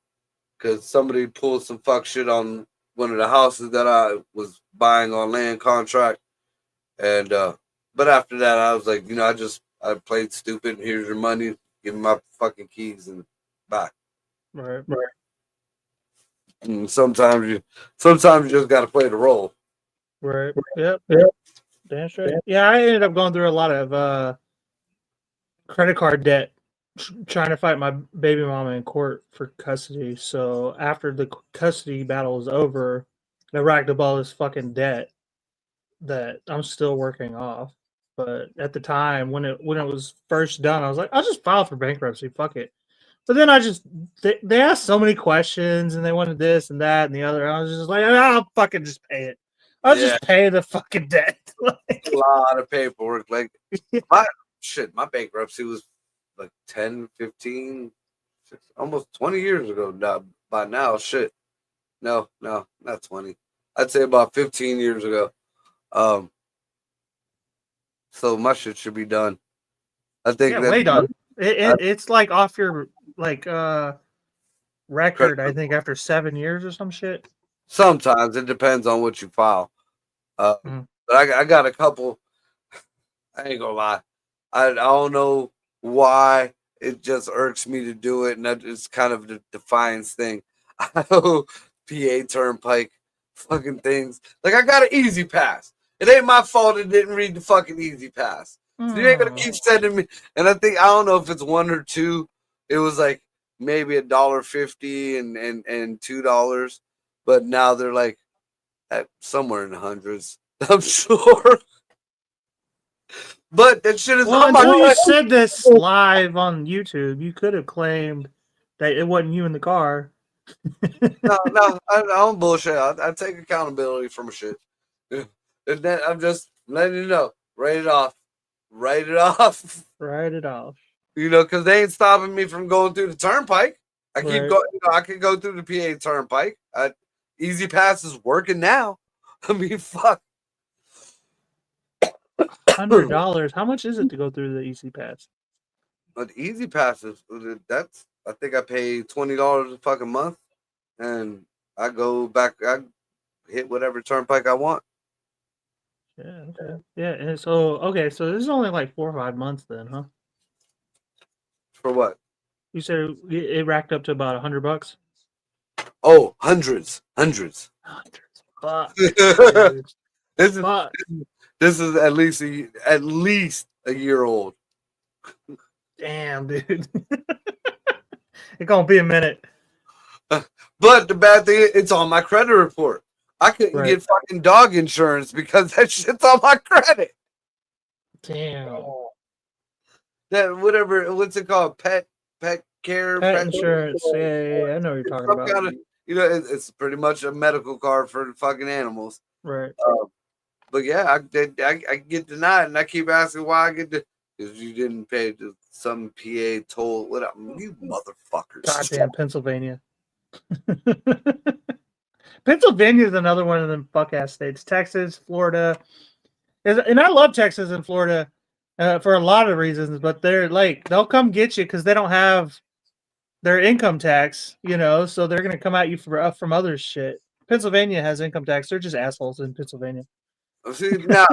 because somebody pulled some fuck shit on one of the houses that I was buying on land contract. And but after that, I was like, I played stupid. And here's your money. Give me my fucking keys and bye. Right. And sometimes you just got to play the role. Right. Yep. Damn straight. Yeah, I ended up going through a lot of credit card debt, trying to fight my baby mama in court for custody. So after the custody battle was over, I racked up all this fucking debt that I'm still working off. But at the time when it was first done, I was like, I'll just file for bankruptcy. Fuck it. But then they asked so many questions and they wanted this and that and the other. I was just like, I'll fucking just pay it. I'll just pay the fucking debt. A lot of paperwork. Like my bankruptcy was like 10, 15, almost 20 years ago now. By now, shit. No, not 20. I'd say about 15 years ago. So my shit should be done. I think way done. It's like off your record, I think, after 7 years or some shit. Sometimes it depends on what you file. But I got a couple. I ain't gonna lie. I don't know why it just irks me to do it, and that is kind of the defiance thing. I know PA Turnpike fucking things. Like, I got an easy pass. It ain't my fault it didn't read the fucking easy pass. So you ain't gonna keep sending me. And I don't know if it's 1 or 2. It was like maybe $1.50 and $2, but now they're like at somewhere in the hundreds. I'm sure. But that shit is until you said this live on YouTube, you could have claimed that it wasn't you in the car. No, I don't bullshit. I take accountability for my shit. And then I'm just letting you know. Write it off. Write it off. Because they ain't stopping me from going through the turnpike. I keep going. I can go through the PA Turnpike. Easy Pass is working now. I mean, fuck. $100. How much is it to go through the Easy Pass? But Easy Pass is I think I pay $20 a fucking month, and I go back. I hit whatever turnpike I want. Yeah. Okay. Yeah. And so so this is only like 4 or 5 months then, huh? For what? You said it racked up to about $100. Oh, hundreds. Hundreds. Fuck, this dude. is Fuck. this is at least a year old. Damn, dude. It's gonna be a minute. But the bad thing, it's on my credit report. I couldn't Right. get fucking dog insurance because that shit's on my credit. Damn. That whatever, what's it called? Pet care, Pet insurance. Yeah. I know what you're talking some about. kind of, it's pretty much a medical card for the fucking animals. Right. But yeah, I get denied, and I keep asking why I get because you didn't pay some PA toll. What up, you motherfuckers? Goddamn Pennsylvania. Pennsylvania is another one of them fuck ass states. Texas, Florida, and I love Texas and Florida for a lot of reasons. But they're like they'll come get you because they don't have their income tax, so they're gonna come at you from other shit. Pennsylvania has income tax. They're just assholes in Pennsylvania. See now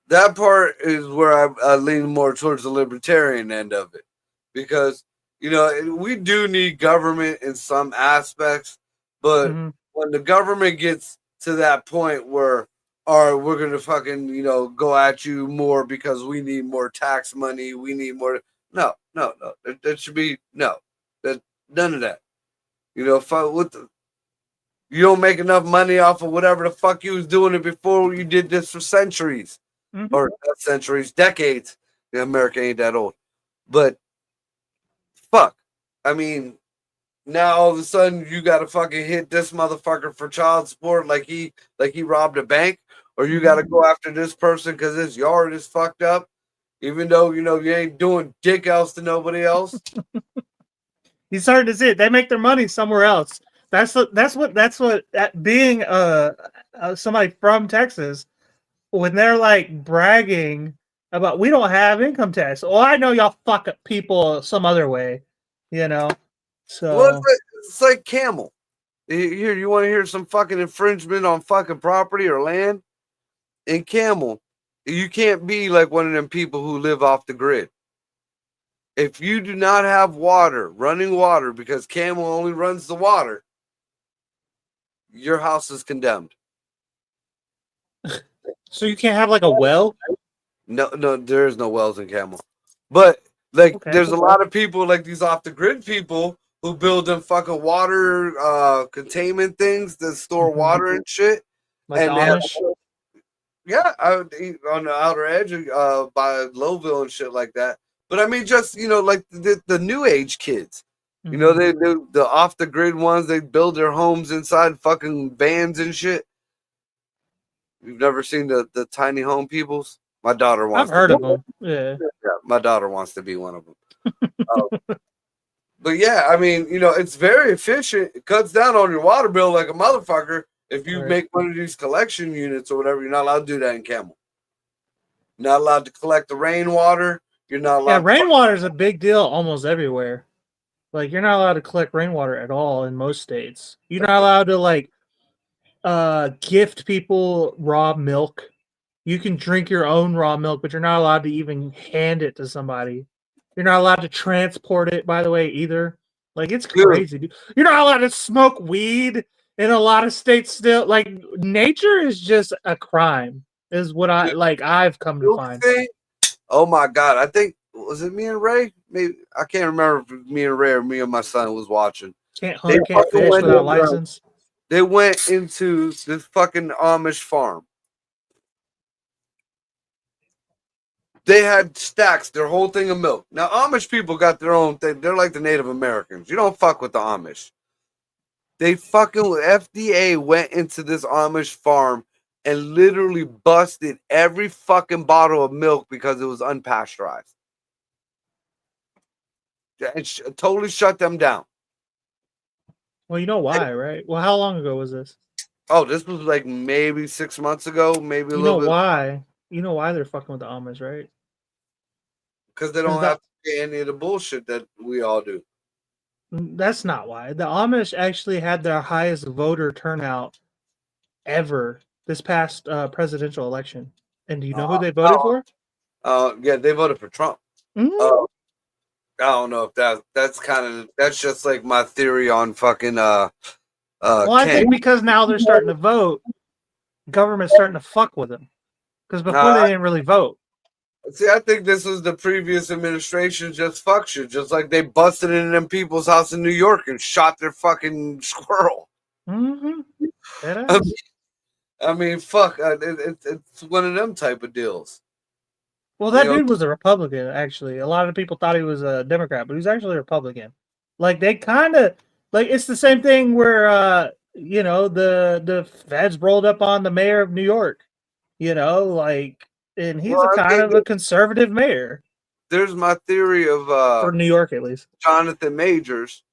that part is where I lean more towards the libertarian end of it, because we do need government in some aspects, but Mhm. when the government gets to that point where, all right, we're gonna fucking go at you more because we need more tax money, we need more. No, that should be no, that none of that. You don't make enough money off of whatever the fuck you was doing it before. You did this for centuries. Mhm. Or not centuries, decades. America ain't that old. But fuck. I mean, now all of a sudden you gotta fucking hit this motherfucker for child support like he robbed a bank, or you gotta go after this person because his yard is fucked up, even though you ain't doing dick else to nobody else. You started to see it. They make their money somewhere else. That's what being somebody from Texas, when they're like bragging about we don't have income tax. Well, I know y'all fuck up people some other way, So Well, it's like Camel. Here, you want to hear some fucking infringement on fucking property or land? In Camel, you can't be like one of them people who live off the grid. If you do not have running water, because Camel only runs the water, your house is condemned. So you can't have like a well? No, there is no wells in Camel. But like, Okay. there's a lot of people like these off the grid people who build them fucking water containment things that store water and shit. Like And the Amish? yeah, I would eat on the outer edge by Lowville and shit like that. But I mean, just like the new age kids, they do the off the grid ones. They build their homes inside fucking vans and shit. You've never seen the tiny home peoples? My daughter wants. I've heard of them. Yeah. My daughter wants to be one of them. But yeah, I mean, it's very efficient. It cuts down on your water bill like a motherfucker. If you make one of these collection units or whatever, you're not allowed to do that in Camel. You're not allowed to collect the rainwater. You're not allowed. Yeah, rainwater is a big deal almost everywhere. Like you're not allowed to collect rainwater at all in most states. You're not allowed to like gift people raw milk. You can drink your own raw milk, but you're not allowed to even hand it to somebody. You're not allowed to transport it, by the way, either. Like it's crazy, dude. You're not allowed to smoke weed in a lot of states still. Like nature is just a crime, is what I've come to find. Oh my god. I think, was it me and Ray? Maybe I can't remember if it was me and Ray or me and my son was watching. Can't hunt, can't fish without a license. They went into this fucking Amish farm. They had stacks, their whole thing of milk. Now, Amish people got their own thing. They're like the Native Americans. You don't fuck with the Amish. They fucking, FDA went into this Amish farm and literally busted every fucking bottle of milk because it was unpasteurized. It totally shut them down. Well, you know why, right? Well, how long ago was this? Oh, this was like maybe 6 months ago, maybe a little bit. Why? You know why they're fucking with the Amish, right? Because they don't have to pay any of the bullshit that we all do. That's not why. The Amish actually had their highest voter turnout ever this past presidential election. And do you know who they voted for? Yeah, they voted for Trump. Mhm. I don't know if that's just like my theory on fucking Well, I Ken. think because now they're starting to vote, government's starting to fuck with them. Because before they didn't really vote. See, I think this was the previous administration just fuck shit, just like they busted into them people's house in New York and shot their fucking squirrel. Mm-hmm. I mean, fuck, it's one of them type of deals. Well, that dude was a Republican, actually. A lot of people thought he was a Democrat, but he was actually a Republican. Like, they kind of, like, it's the same thing where, you know, the feds rolled up on the mayor of New York, you know, like, and he's a conservative mayor. There's my theory of for New York, at least. Jonathan Majors.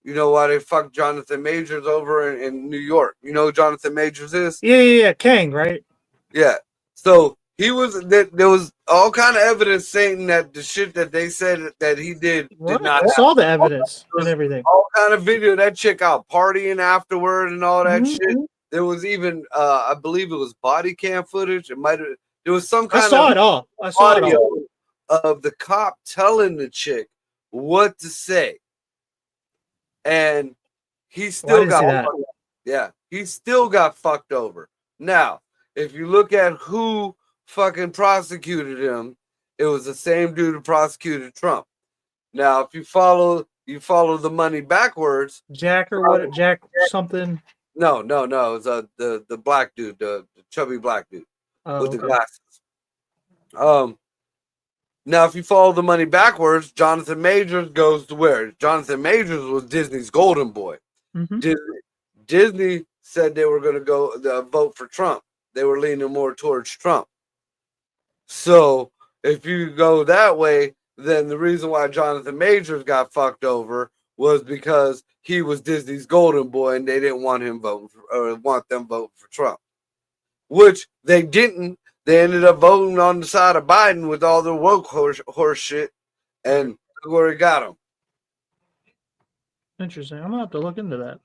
You know why they fucked Jonathan Majors over in New York? You know who Jonathan Majors is? Yeah. Kang, right? Yeah. So there was all kind of evidence saying that the shit that they said that he did not. I saw the evidence and everything. All kind of video. That chick out partying afterward and all that shit. There was even, I believe it was body cam footage. It might have. There was some kind of. I saw it all. Of the cop telling the chick what to say, and he still he still got fucked over. Now, if you look at who fucking prosecuted him, it was the same dude who prosecuted Trump. Now, if you follow the money backwards, Jack something. No, it's the black dude, the chubby black dude with the glasses. Now, if you follow the money backwards, Jonathan Majors goes to where? Jonathan Majors was Disney's golden boy. Mm-hmm. Disney said they were going to go vote for Trump. They were leaning more towards Trump. So if you go that way, then the reason why Jonathan Majors got fucked over was because he was Disney's golden boy and they didn't want him voting want them voting for Trump, which they didn't. They ended up voting on the side of Biden with all the woke horse shit, and where it got them. Interesting. I'm gonna have to look into that.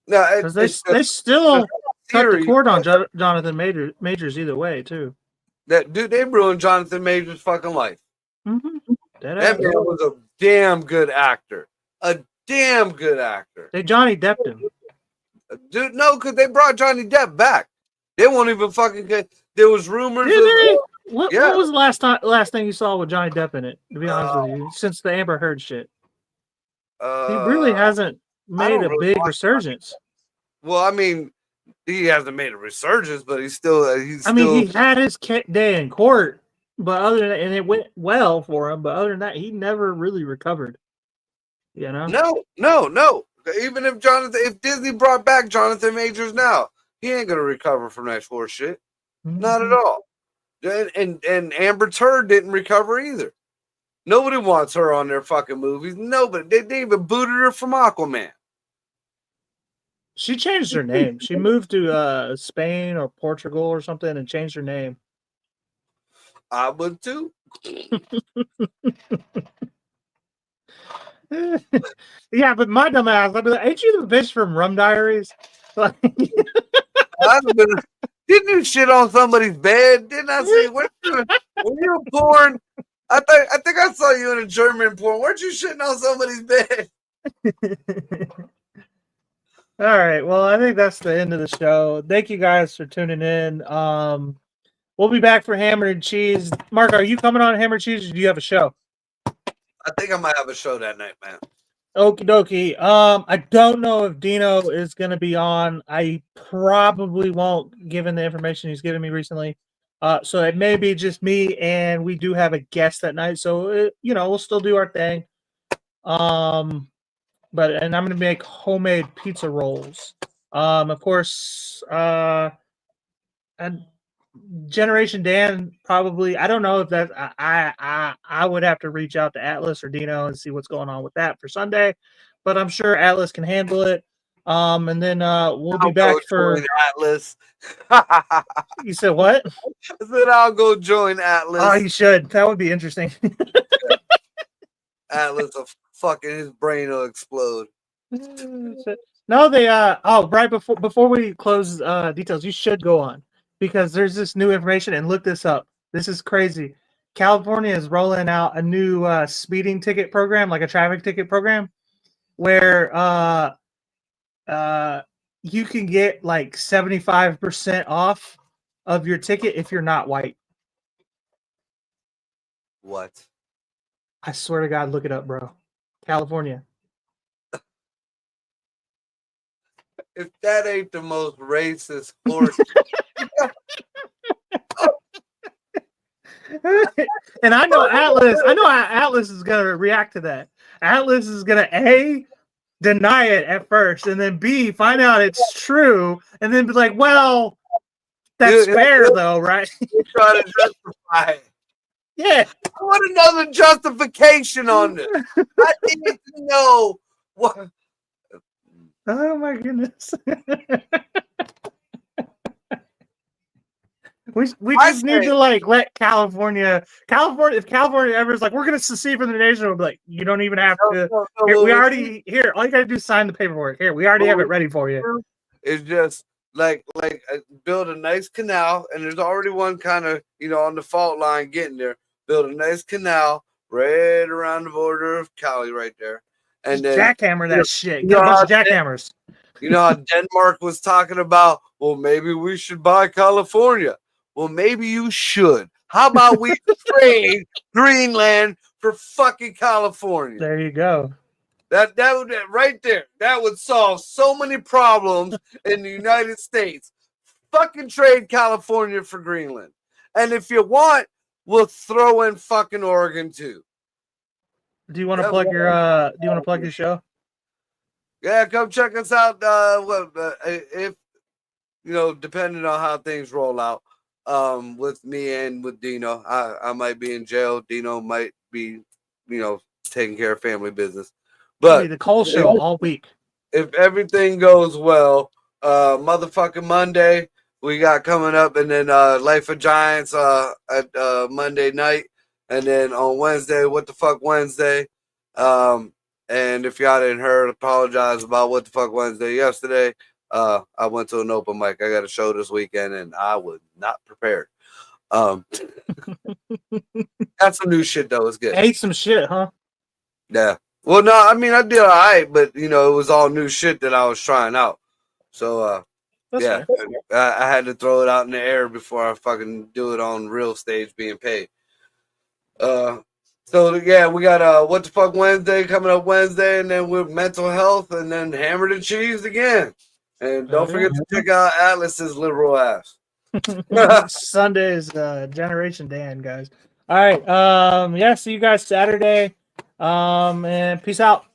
No, because they still cut the cord on Jonathan Majors either way too. That dude, they ruined Jonathan Majors' fucking life. Mm-hmm. That man was a damn good actor. A damn good actor. They Johnny Depped him. Dude, no, because they brought Johnny Depp back. They won't even fucking get. There was rumors. What was the last thing you saw with Johnny Depp in it? To be honest with you, since the Amber Heard shit, he really hasn't made a big resurgence. Well, I mean, he hasn't made a resurgence, but he's still. I mean, he had his day in court, but other than that, and it went well for him. But other than that, he never really recovered. You know? No. Even if Disney brought back Jonathan Majors now, he ain't gonna recover from that horse shit. Mm-hmm. Not at all. And Amber Heard didn't recover either. Nobody wants her on their fucking movies. Nobody. They even booted her from Aquaman. She changed her name. She moved to Spain or Portugal or something and changed her name. I would too. Yeah, but my dumb ass, I'd be like, ain't you the bitch from Rum Diaries? Didn't you shit on somebody's bed? Didn't I say when you were porn? I think I saw you in a German porn. Weren't you shitting on somebody's bed? All right. Well, I think that's the end of the show. Thank you guys for tuning in. We'll be back for Hammer and Cheese. Mark, are you coming on Hammer and Cheese, or do you have a show? I think I might have a show that night, man. Okie dokie. I don't know if Dino is going to be on. I probably won't, given the information he's given me recently. So it may be just me, and we do have a guest that night. So, we'll still do our thing. And I'm going to make homemade pizza rolls. Of course, and Generation Dan probably. I don't know if that. I would have to reach out to Atlas or Dino and see what's going on with that for Sunday, but I'm sure Atlas can handle it. And then we'll be back for Atlas. You said what? I said I'll go join Atlas. Oh, you should. That would be interesting. Atlas will fucking his brain will explode. No, they right before we close details, you should go on because there's this new information and look this up. This is crazy. California is rolling out a new speeding ticket program, like a traffic ticket program, where you can get like 75% off of your ticket if you're not white. What? I swear to God, look it up, bro. California. If that ain't the most racist horse. And I know Atlas is gonna react to that. Atlas is gonna A, deny it at first, and then B, find out it's true, and then be like, well, that's fair though, right? Try to justify it. Yeah. I want another justification on this. I need to know what. Oh my goodness. We just need to like let California, if California ever is like, we're gonna secede from the nation, we'll be like, you don't even have to. Here, we already here. All you gotta do is sign the paperwork. Here, we already have it ready for you. It's just like build a nice canal, and there's already one kind of on the fault line getting there. Build a nice canal right around the border of Cali, right there, and then jackhammer that shit. Get a bunch of jackhammers. You know how Denmark was talking about? Well, maybe we should buy California. Well, maybe you should. How about we trade Greenland for fucking California? There you go. That would right there. That would solve so many problems in the United States. Fucking trade California for Greenland. And if you want, we'll throw in fucking Oregon too. Do you want to plug your show? Yeah, come check us out. If depending on how things roll out, with me and with Dino, I might be in jail. Dino might be, taking care of family business. But the Cole show all week. If everything goes well, motherfucking Monday we got coming up, and then Life of Giants at Monday night, and then on Wednesday, What the Fuck Wednesday. And if y'all didn't hear, apologize about What the Fuck Wednesday yesterday. I went to an open mic. I got a show this weekend, and I was not prepared. Got some new shit though. It's good. Ate some shit, huh? Yeah. Well, no, I mean I did all right, but it was all new shit that I was trying out. So yeah, I had to throw it out in the air before I fucking do it on real stage being paid. So yeah, we got What the Fuck Wednesday coming up Wednesday, and then with mental health, and then Hammered and Cheese again. And don't forget to check out Atlas's liberal ass. Sunday's Generation Dan, guys. All right. See you guys Saturday. And peace out.